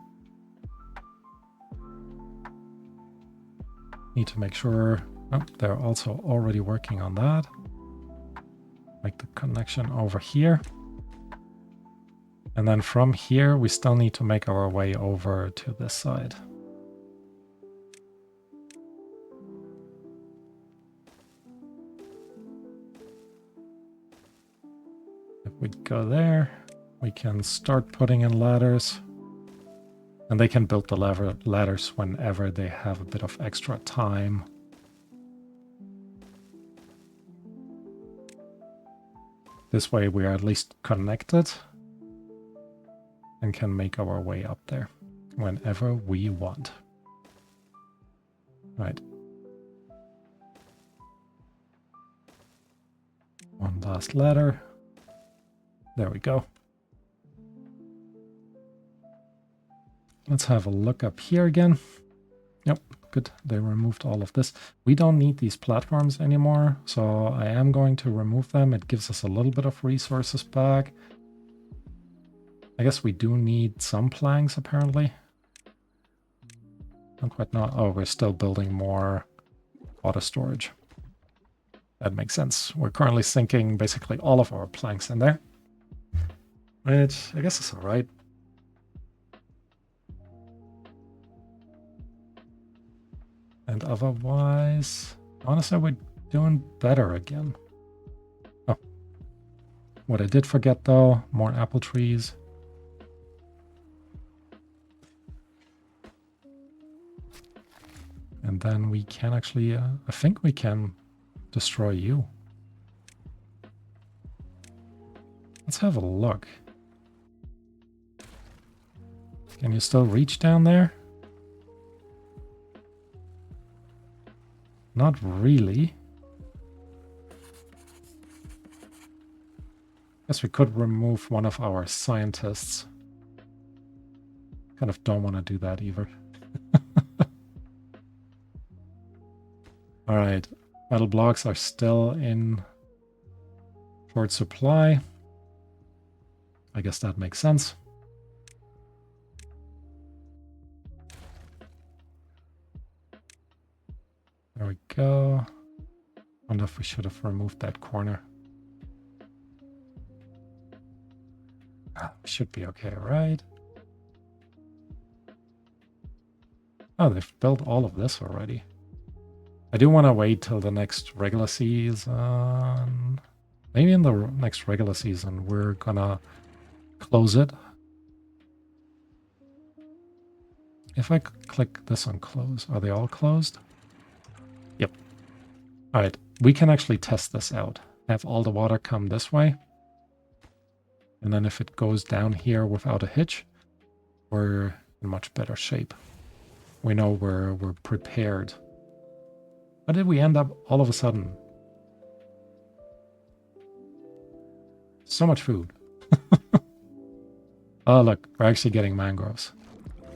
Speaker 1: Need to make sure... Oh, they're also already working on that. Make the connection over here. And then from here, we still need to make our way over to this side. If we go there, we can start putting in ladders. And they can build the ladders whenever they have a bit of extra time. This way we are at least connected and can make our way up there whenever we want. Right. One last ladder. There we go. Let's have a look up here again. Yep, good. They removed all of this. We don't need these platforms anymore, so I am going to remove them. It gives us a little bit of resources back. I guess we do need some planks, apparently. Don't quite know. Oh, we're still building more water storage. That makes sense. We're currently sinking basically all of our planks in there. Which I guess is all right. And otherwise, honestly, we're doing better again. Oh. What I did forget, though, more apple trees. And then we can actually, I think we can destroy you. Let's have a look. Can you still reach down there? Not really. Guess we could remove one of our scientists. Kind of don't want to do that either. All right, metal blocks are still in short supply. I guess that makes sense. There we go. I wonder if we should have removed that corner. We should be okay, right? Oh, they've built all of this already. I do want to wait till the next regular season. Maybe in the next regular season, we're gonna close it. If I click this on close, are they all closed? Yep. All right, we can actually test this out. Have all the water come this way. And then if it goes down here without a hitch, we're in much better shape. We know we're prepared. Why did we end up all of a sudden? So much food. Oh, look, we're actually getting mangroves.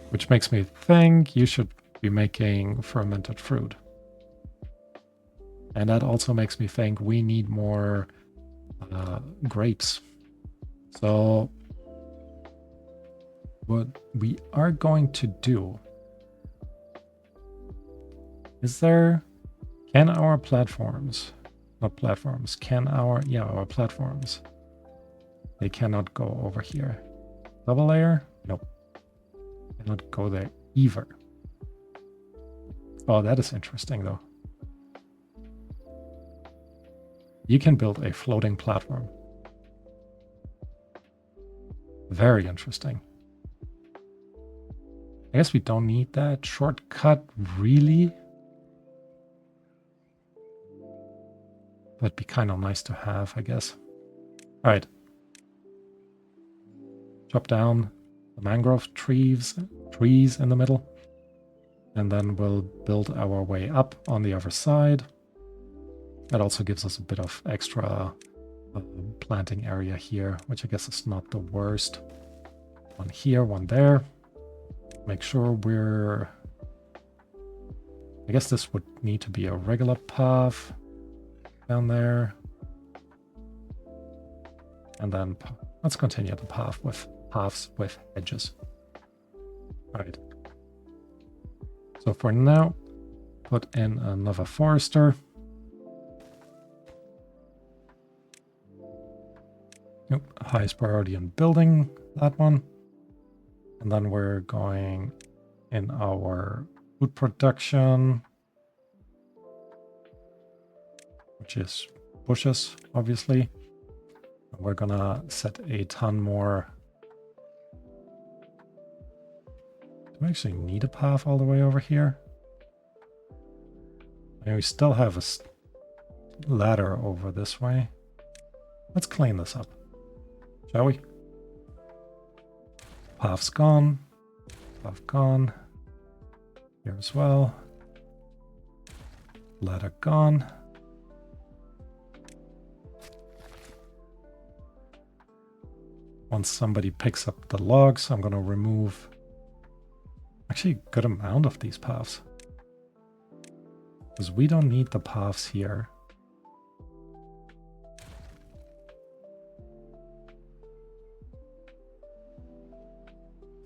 Speaker 1: Which makes me think you should be making fermented fruit. And that also makes me think we need more grapes. So what we are going to do is can our platforms, not platforms, our platforms, they cannot go over here. Double layer? Nope. Cannot go there either. Oh, that is interesting though. You can build a floating platform. Very interesting. I guess we don't need that shortcut, really. That'd be kind of nice to have, I guess. All right. Chop down the mangrove trees in the middle. And then we'll build our way up on the other side. That also gives us a bit of extra planting area here, which I guess is not the worst. One here, one there. Make sure we're... I guess this would need to be a regular path down there. And then let's continue the paths with edges. All right. So for now, put in another forester. Nope, highest priority in building that one. And then we're going in our food production, which is bushes, obviously. And we're gonna set a ton more. Do we actually need a path all the way over here? I mean, we still have a ladder over this way. Let's clean this up, shall we? Path's gone. Path gone. Here as well. Ladder gone. Once somebody picks up the logs, I'm going to remove actually a good amount of these paths. Because we don't need the paths here.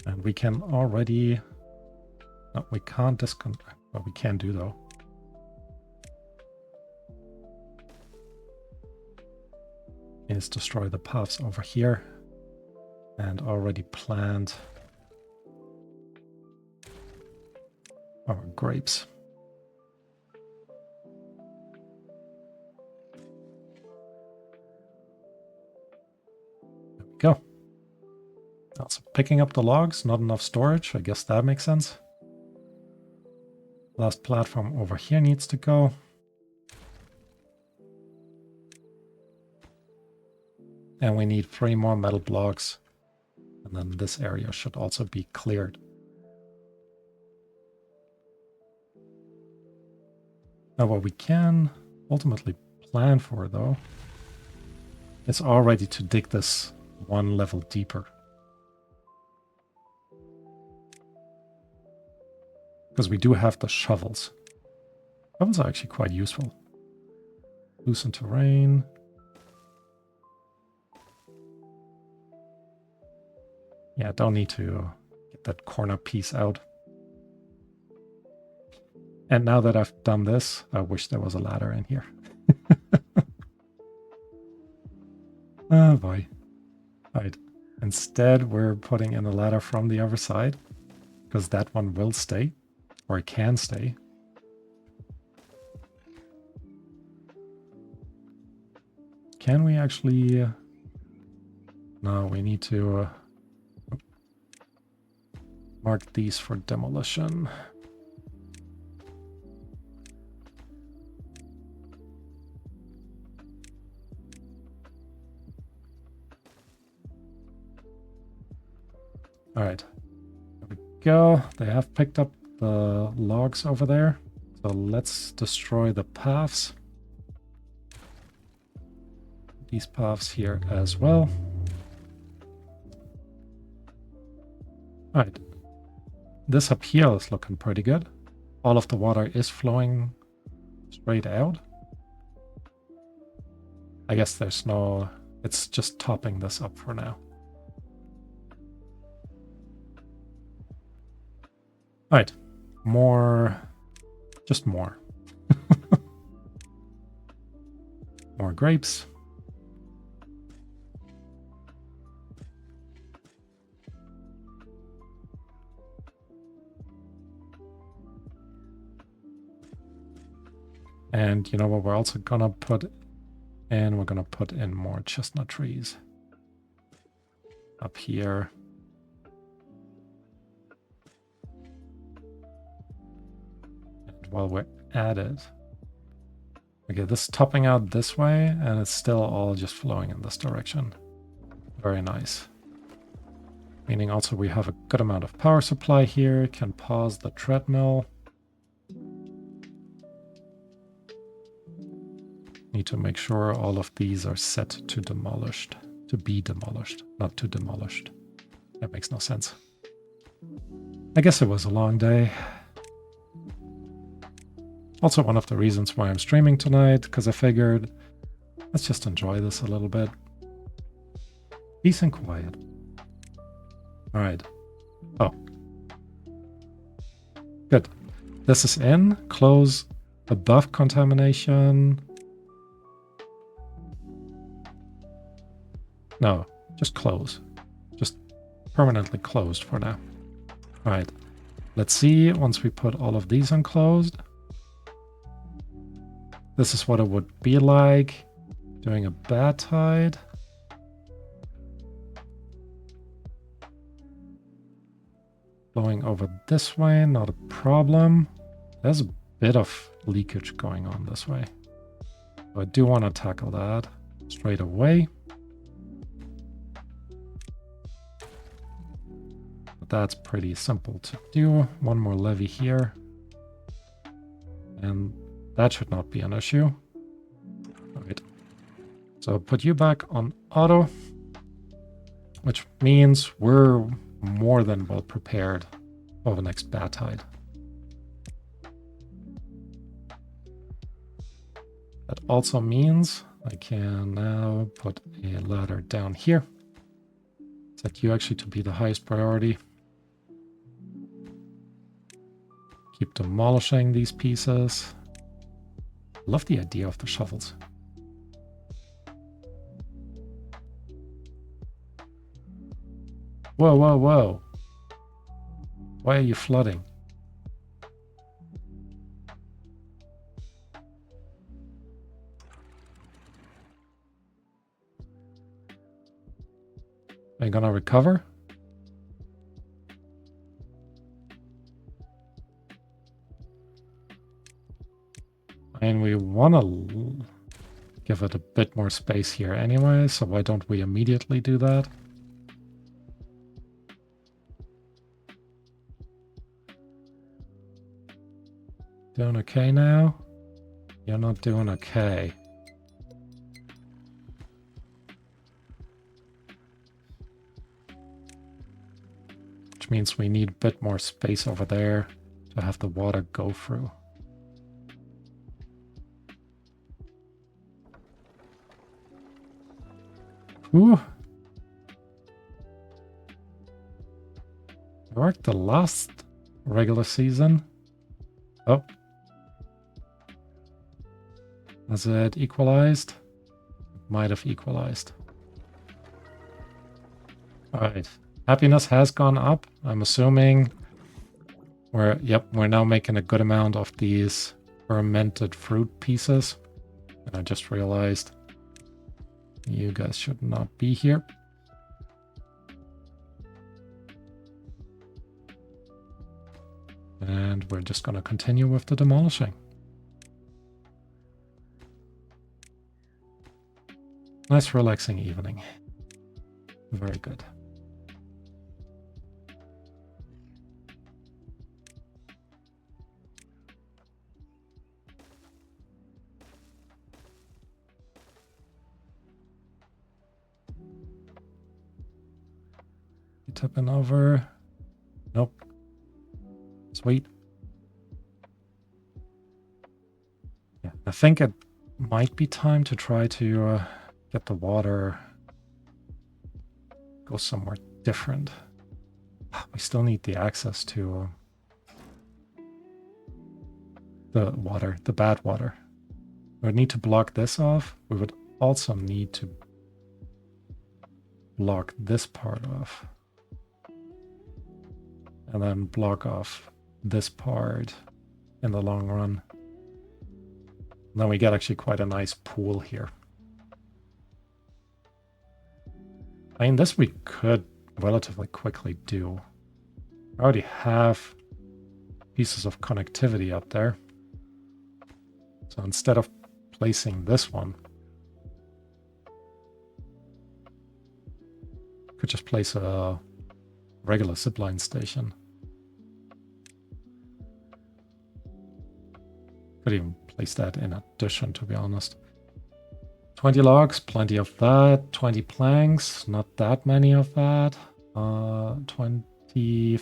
Speaker 1: And we can already... No, we can't disconnect. What we can do though. Is destroy the paths over here. And already plant our grapes. There we go. Also picking up the logs, not enough storage. I guess that makes sense. Last platform over here needs to go. And we need 3 more metal blocks. And then this area should also be cleared. Now what we can ultimately plan for though is all ready to dig this one level deeper. Because we do have the shovels. Shovels are actually quite useful. Loosen terrain. Yeah, don't need to get that corner piece out. And now that I've done this, I wish there was a ladder in here. Oh boy. Right. Instead, we're putting in a ladder from the other side, because that one will stay, or it can stay. Can we actually... No, we need to mark these for demolition. All right, there we go. They have picked up the logs over there. So let's destroy the paths. These paths here as well. All right. This up here is looking pretty good. All of the water is flowing straight out. I guess there's no... It's just topping this up for now. All right, more, just more. More grapes. And you know what we're also gonna put in? We're gonna put in more chestnut trees. Up here. While we're at it, okay, this is topping out this way, and it's still all just flowing in this direction. Very nice. Meaning also we have a good amount of power supply here, can pause the treadmill. Need to make sure all of these are set to demolished, to be demolished, not to demolished. That makes no sense. I guess it was a long day. Also one of the reasons why I'm streaming tonight, because I figured, let's just enjoy this a little bit. Peace and quiet. All right. Oh. Good. This is in. Close above contamination. No, just close. Just permanently closed for now. All right. Let's see, once we put all of these unclosed. This is what it would be like doing a bad tide. Flowing over this way, not a problem. There's a bit of leakage going on this way. So I do want to tackle that straight away. But that's pretty simple to do. One more levee here. And that should not be an issue. All right. So put you back on auto, which means we're more than well prepared for the next bad tide. That also means I can now put a ladder down here. Set you actually to be the highest priority. Keep demolishing these pieces. Love the idea of the shovels. Whoa, whoa, whoa. Why are you flooding? Are you gonna recover? And we want to give it a bit more space here anyway, so why don't we immediately do that? Doing okay now? You're not doing okay. which means we need a bit more space over there to have the water go through. Ooh. It worked the last regular season. Oh. Has it equalized? Might have equalized. Alright. Happiness has gone up. I'm assuming we're now making a good amount of these fermented fruit pieces. And I just realized you guys should not be here. And we're just going to continue with the demolishing. Nice relaxing evening. Very good. Tipping over. Nope. Sweet. Yeah, I think it might be time to try to get the water go somewhere different. We still need the access to the water, the bad water. We would need to block this off. We would also need to block this part off. And then block off this part in the long run. And then we get actually quite a nice pool here. I mean, this we could relatively quickly do. I already have pieces of connectivity up there. So instead of placing this one, I could just place a regular zipline station. Could even place that in addition, to be honest. 20 logs, plenty of that. 20 planks, not that many of that. 20,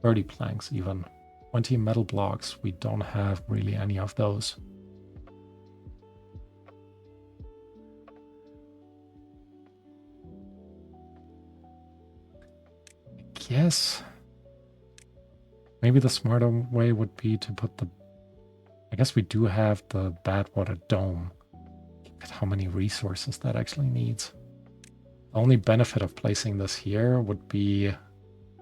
Speaker 1: 30 planks even. 20 metal blocks, we don't have really any of those. I guess maybe the smarter way would be to put the... I guess we do have the Badwater Dome. Look at how many resources that actually needs. The only benefit of placing this here would be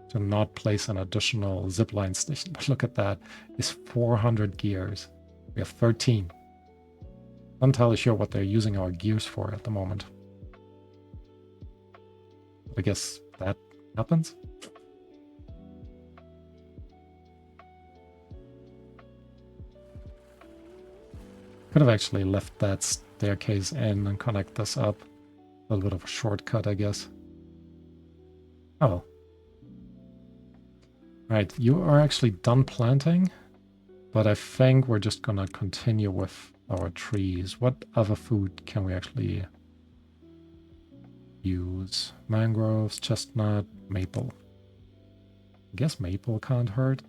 Speaker 1: to not place an additional zipline station. But look at that. It's 400 gears. We have 13. Not entirely sure what they're using our gears for at the moment. I guess that happens. Could have actually left that staircase in and connect this up. A little bit of a shortcut, I guess. Oh well. Right, you are actually done planting, but I think we're just gonna continue with our trees. What other food can we actually use? Mangroves, chestnut, maple. I guess maple can't hurt.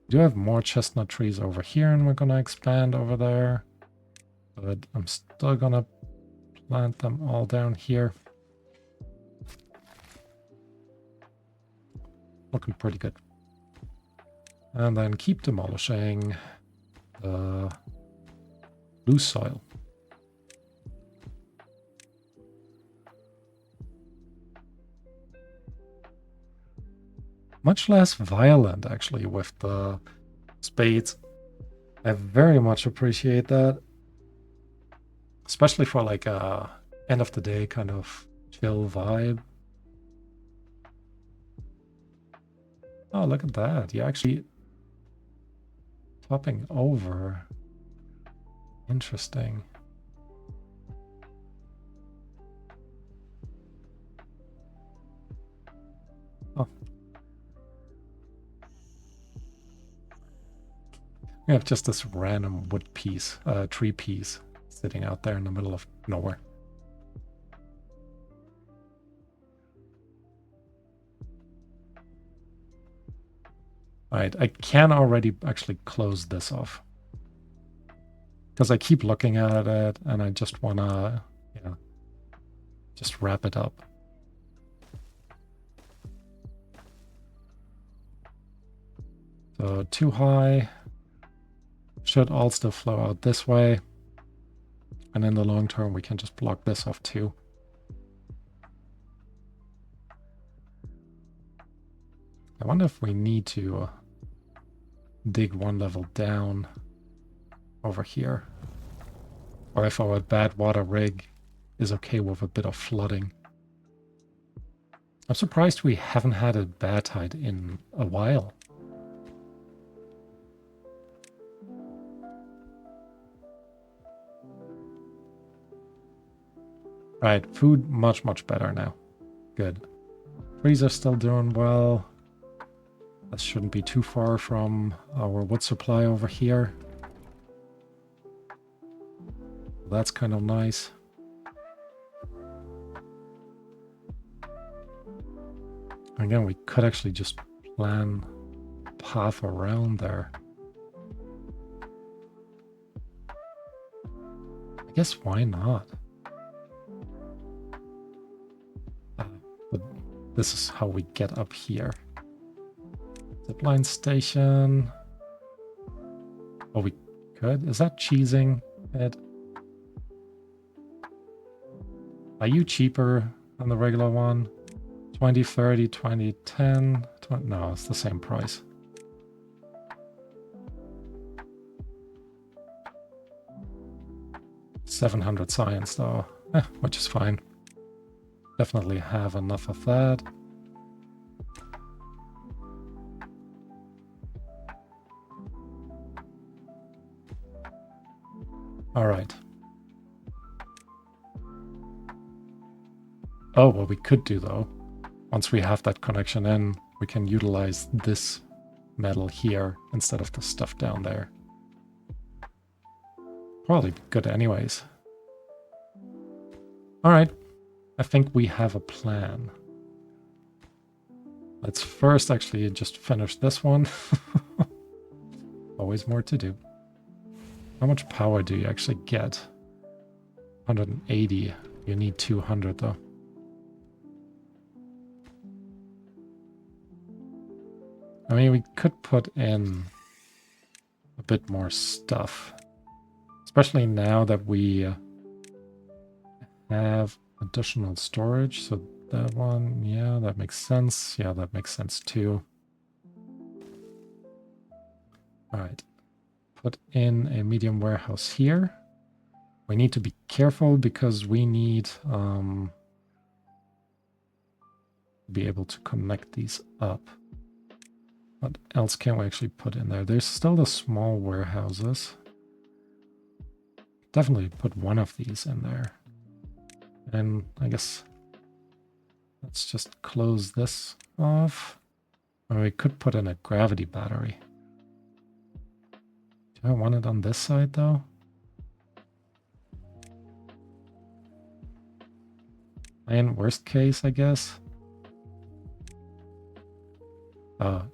Speaker 1: We do have more chestnut trees over here, and we're gonna expand over there. But I'm still gonna plant them all down here. Looking pretty good. And then keep demolishing the loose soil. Much less violent, actually, with the spades. I very much appreciate that. Especially for like a end of the day kind of chill vibe. Oh, look at that. You're actually topping over. Interesting. Oh. We have just this random wood piece, tree piece, sitting out there in the middle of nowhere. Right, I can already actually close this off. Because I keep looking at it and I just want to, just wrap it up. So too high. Should all still flow out this way. And in the long term, we can just block this off too. I wonder if we need to dig one level down over here. Or if our bad water rig is okay with a bit of flooding. I'm surprised we haven't had a bad tide in a while. Right, food much, much better now. Good. Trees are still doing well. That shouldn't be too far from our wood supply over here. That's kind of nice. Again, we could actually just plan a path around there. I guess why not? But this is how we get up here. Zipline station. Oh, we could? Is that cheesing it? Are you cheaper than the regular one? 20, 30, 20, 10, 20, no, it's the same price. $700 science though, which is fine. Definitely have enough of that. All right. Oh, what we could do though, once we have that connection in, we can utilize this metal here instead of the stuff down there. Probably good anyways. All right, I think we have a plan. Let's first actually just finish this one. Always more to do. How much power do you actually get? 180. You need 200 though. I mean, we could put in a bit more stuff. Especially now that we have additional storage. So that one, yeah, that makes sense. Yeah, that makes sense too. All right. Put in a medium warehouse here. We need to be careful because we need to be able to connect these up. What else can we actually put in there? There's still the small warehouses. Definitely put one of these in there. And I guess let's just close this off. Or we could put in a gravity battery. Do I want it on this side though? And worst case, I guess.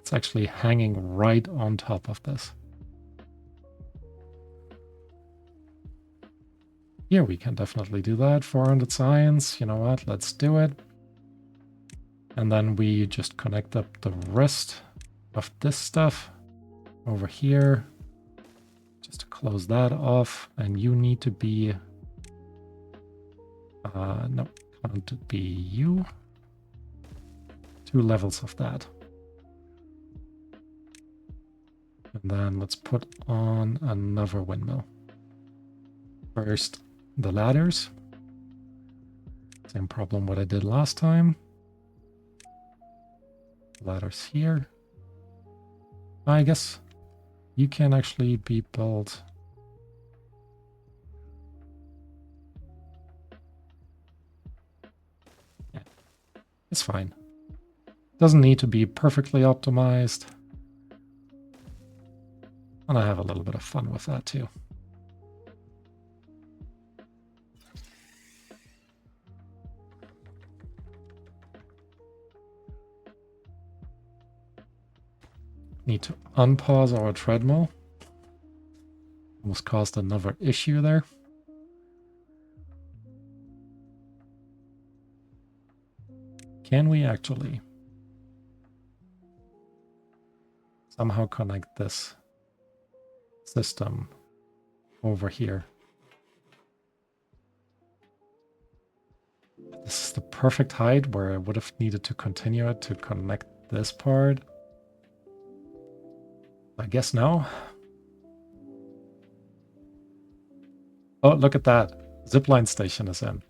Speaker 1: It's actually hanging right on top of this. Here we can definitely do that. 400 science. You know what? Let's do it. And then we just connect up the rest of this stuff over here. Just to close that off. And you need to be... no, can't be you. 2 levels of that. And then let's put on another windmill. First, the ladders. Same problem what I did last time. Ladders here. I guess you can actually be built. Yeah, it's fine. Doesn't need to be perfectly optimized. And I have a little bit of fun with that too. need to unpause our treadmill. Almost caused another issue there. Can we actually somehow connect this system over here? This is the perfect height where I would have needed to continue it to connect this part. I guess no. Oh, look at that. Zipline station is in.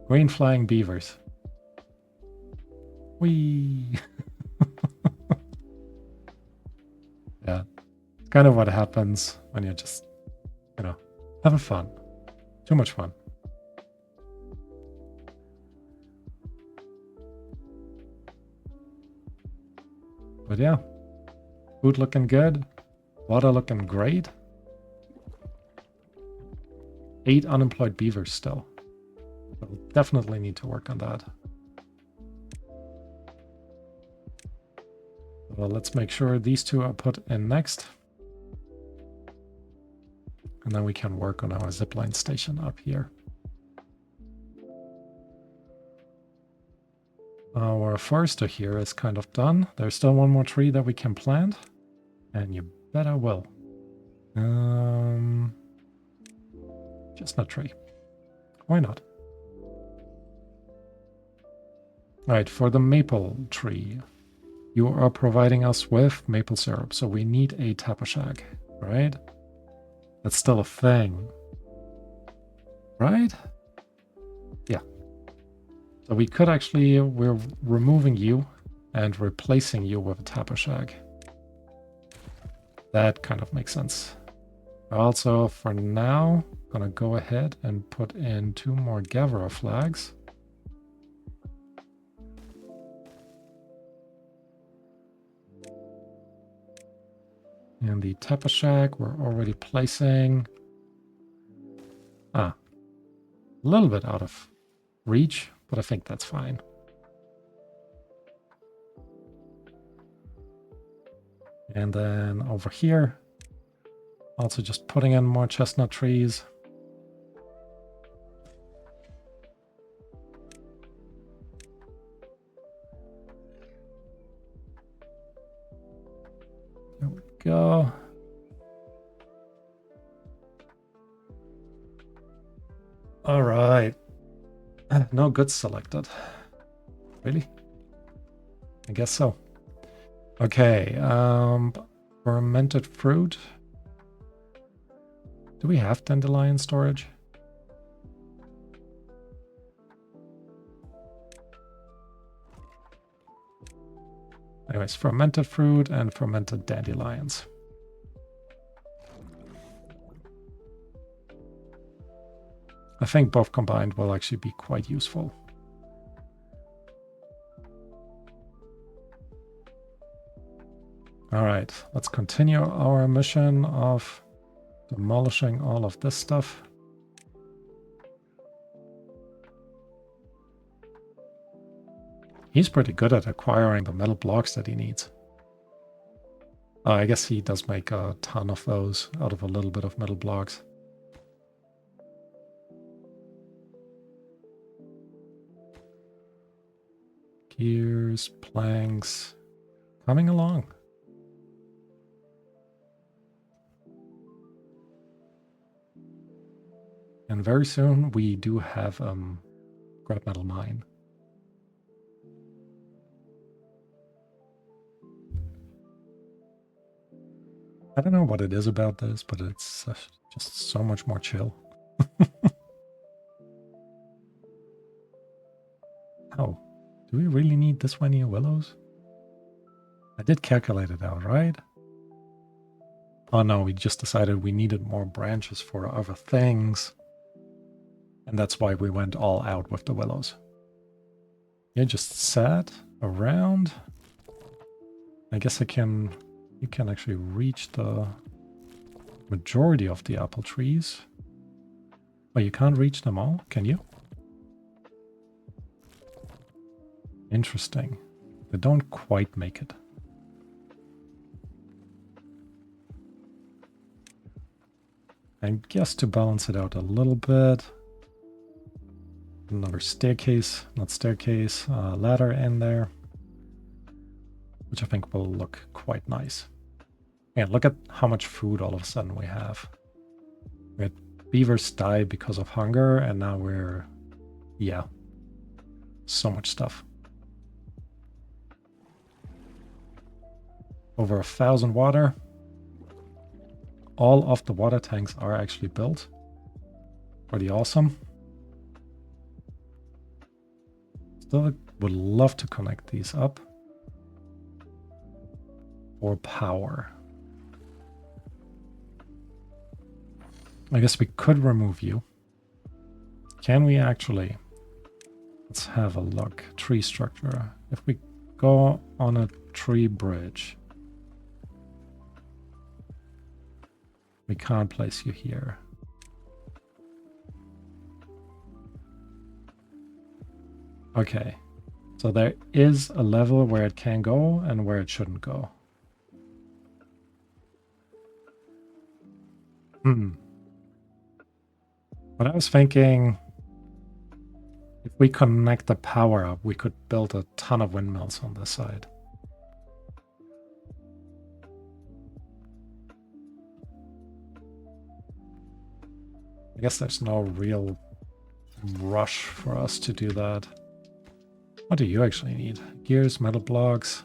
Speaker 1: Green flying beavers. Whee! Yeah. It's kind of what happens when you're just, you know, having fun. Too much fun. But yeah, food looking good, water looking great. 8 unemployed beavers still. We'll definitely need to work on that. Well, let's make sure these two are put in next. And then we can work on our zipline station up here. Our forester here is kind of done. There's still one more tree that we can plant. And you bet I will. Chestnut tree. Why not? Alright, for the maple tree, you are providing us with maple syrup, so we need a tapper shack, right? That's still a thing. Right? Yeah. So we could actually, we're removing you and replacing you with a tapper shack. That kind of makes sense. Also, for now, gonna go ahead and put in 2 more gatherer flags. And the tapper shack we're already placing. A little bit out of reach, but I think that's fine. And then over here, also just putting in more chestnut trees. There we go. All right. No goods selected. Really? I guess so. Okay, fermented fruit. Do we have dandelion storage? Anyways, fermented fruit and fermented dandelions. I think both combined will actually be quite useful. All right, let's continue our mission of demolishing all of this stuff. He's pretty good at acquiring the metal blocks that he needs. I guess he does make a ton of those out of a little bit of metal blocks. Gears, planks, coming along. And very soon we do have scrap metal mine. I don't know what it is about this, but it's just so much more chill. Oh, do we really need this many willows? I did calculate it out, right? Oh no, we just decided we needed more branches for other things. And that's why we went all out with the willows. Yeah, just sat around. I guess you can actually reach the majority of the apple trees. Oh, you can't reach them all, can you? Interesting. They don't quite make it. And just to balance it out a little bit, another staircase, not staircase, ladder in there, which I think will look quite nice. Yeah, look at how much food all of a sudden we have. We had beavers die because of hunger, and now we're, yeah, so much stuff. Over 1,000 water. All of the water tanks are actually built. Pretty awesome. Still would love to connect these up for power. I guess we could remove you. Can we actually? Let's have a look. Tree structure. If we go on a tree bridge, we can't place you here. Okay, so there is a level where it can go and where it shouldn't go. But I was thinking, if we connect the power up, we could build a ton of windmills on this side. I guess there's no real rush for us to do that. What do you actually need? Gears, metal blocks.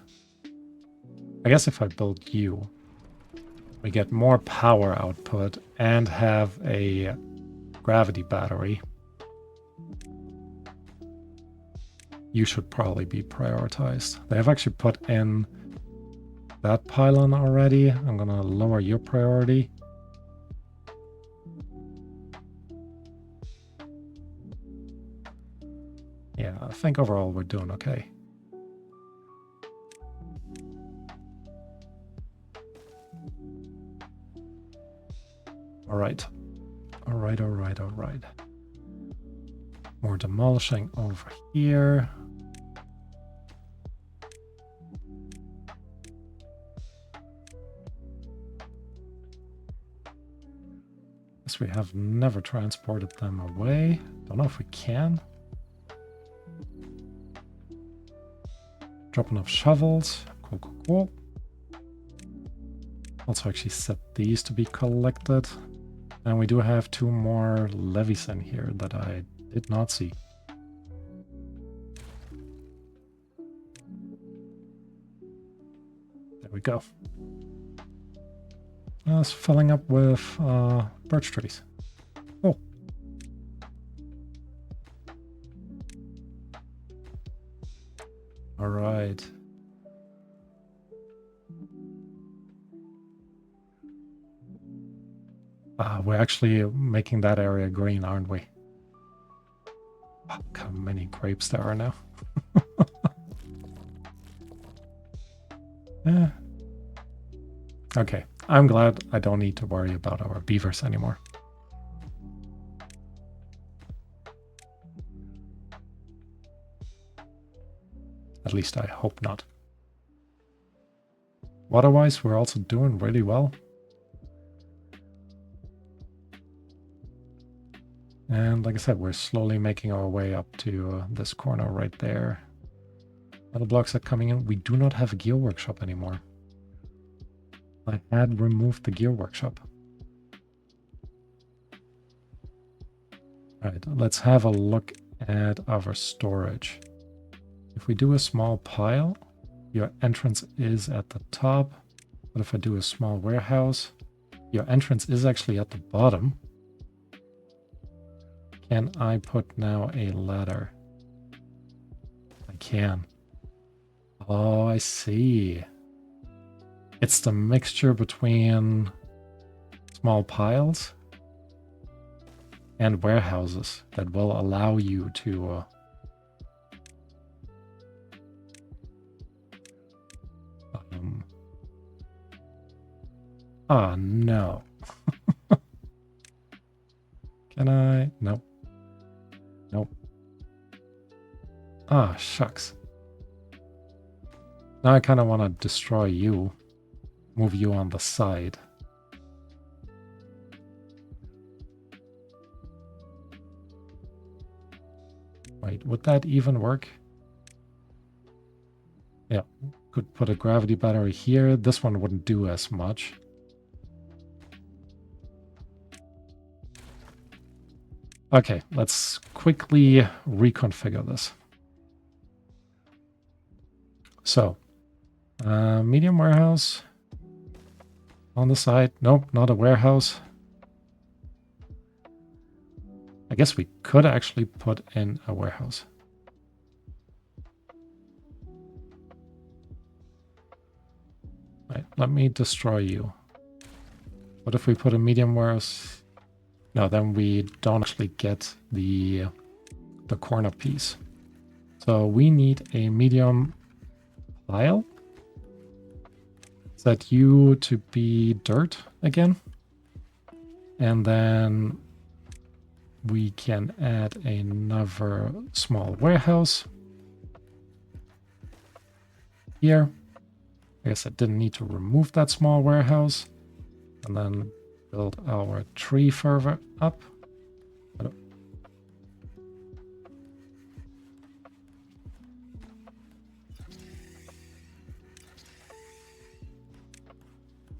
Speaker 1: I guess if I build you, we get more power output and have a gravity battery. You should probably be prioritized. They have actually put in that pylon already. I'm gonna lower your priority. Yeah, I think overall we're doing okay. All right. All right, all right, all right. More demolishing over here. Guess we have never transported them away. Don't know if we can. Drop enough shovels. Cool, cool, cool. Also actually set these to be collected. And we do have 2 more levees in here that I did not see. There we go. It's filling up with birch trees. Oh. All right. We're actually making that area green, aren't we? Oh, look how many grapes there are now. Yeah. Okay, I'm glad I don't need to worry about our beavers anymore. At least I hope not. Water-wise, we're also doing really well. And like I said, we're slowly making our way up to this corner right there. Metal blocks are coming in. We do not have a gear workshop anymore. I had removed the gear workshop. All right, let's have a look at our storage. If we do a small pile, your entrance is at the top. But if I do a small warehouse, your entrance is actually at the bottom. Can I put now a ladder? I can. Oh, I see. It's the mixture between small piles and warehouses that will allow you to oh no. Can I? Nope. Nope. Ah, shucks. Now I kind of want to destroy you. Move you on the side. Wait, would that even work? Yeah, could put a gravity battery here. This one wouldn't do as much. Okay, let's quickly reconfigure this. So, medium warehouse on the side. Nope, not a warehouse. I guess we could actually put in a warehouse. Right, let me destroy you. What if we put a medium warehouse? No, then we don't actually get the corner piece. So we need a medium pile. Set you to be dirt again. And then we can add another small warehouse here. I guess I didn't need to remove that small warehouse. And then build our tree further up.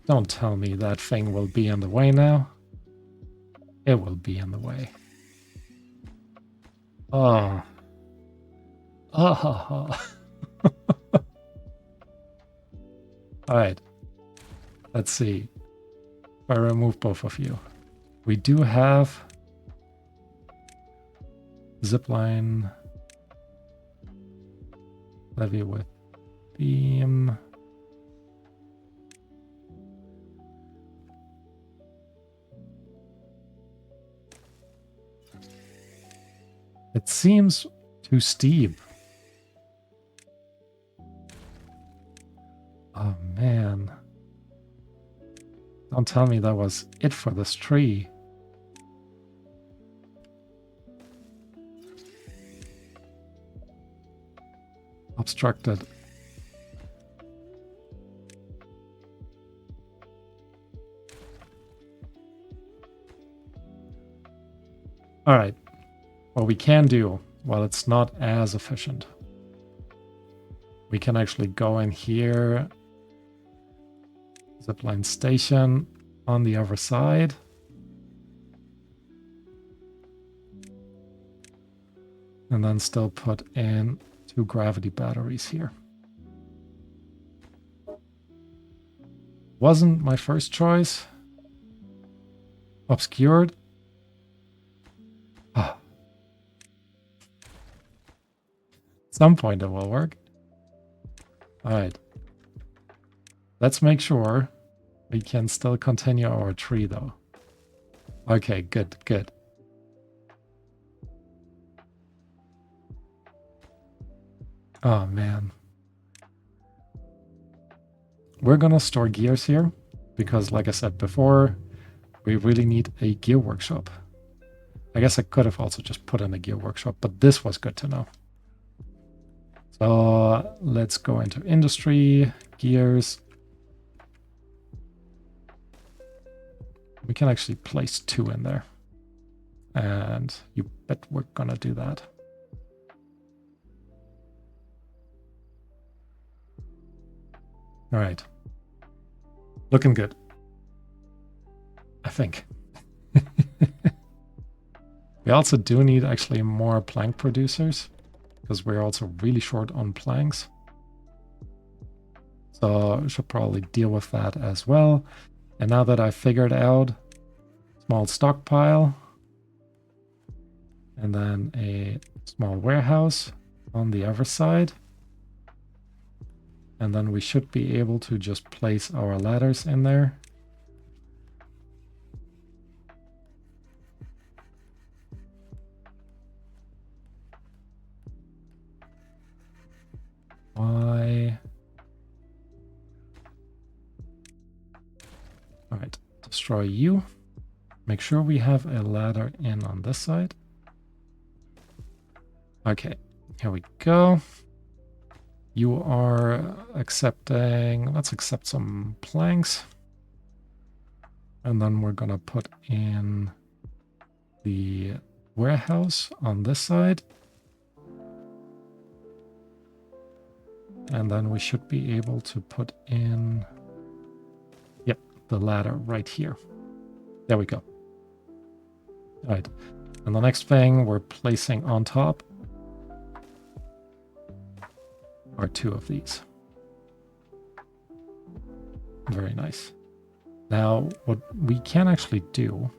Speaker 1: Don't tell me that thing will be in the way now. It will be in the way. Oh. Oh. Alright. Let's see. If I remove both of you. We do have zipline levy with beam. It seems too steep. Oh man. Don't tell me that was it for this tree. Obstructed. All right. What we can do, while it's not as efficient, we can actually go in here, zipline station on the other side. And then still put in 2 gravity batteries here. Wasn't my first choice. Obscured. Ah. At some point it will work. Alright. Let's make sure we can still continue our tree though. Okay, good, good. Oh man. We're gonna store gears here because, like I said before, we really need a gear workshop. I guess I could have also just put in a gear workshop, but this was good to know. So let's go into industry, gears. We can actually place 2 in there. And you bet we're gonna do that. All right. Looking good. I think. We also do need actually more plank producers because we're also really short on planks. So I should probably deal with that as well. And now that I figured out small stockpile and then a small warehouse on the other side. And then we should be able to just place our ladders in there. Why? All right, destroy you. Make sure we have a ladder in on this side. Okay, here we go. You are accepting, let's accept some planks. And then we're gonna put in the warehouse on this side. And then we should be able to put in, yep, the ladder right here. There we go. All right. And the next thing we're placing on top are 2 of these. Very nice. Now, what we can actually do,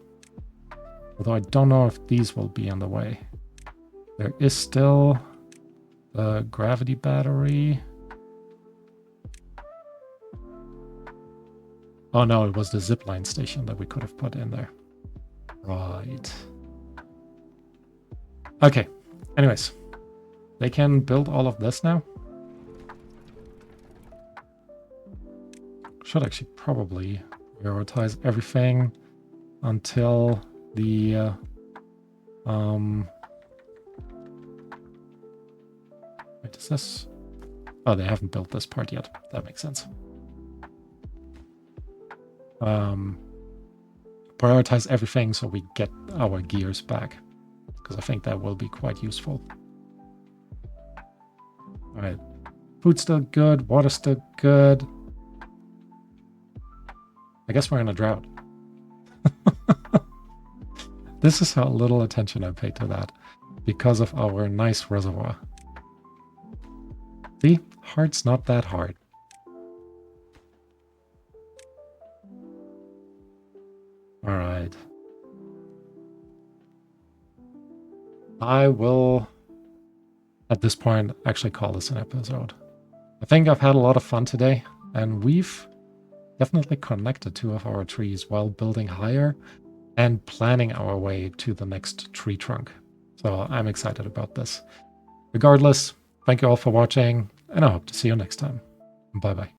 Speaker 1: although I don't know if these will be on the way, there is still the gravity battery. Oh no, it was the zipline station that we could have put in there. Right. Okay. Anyways, they can build all of this now. Should actually probably prioritize everything until the wait, is this? Oh, they haven't built this part yet. That makes sense. Prioritize everything so we get our gears back, because I think that will be quite useful. All right, food's still good, water's still good. I guess we're in a drought. This is how little attention I paid to that because of our nice reservoir. See, hard's not that hard. All right. I will, at this point, actually call this an episode. I think I've had a lot of fun today, and we've definitely connected 2 of our trees while building higher and planning our way to the next tree trunk. So I'm excited about this. Regardless, thank you all for watching, and I hope to see you next time. Bye-bye.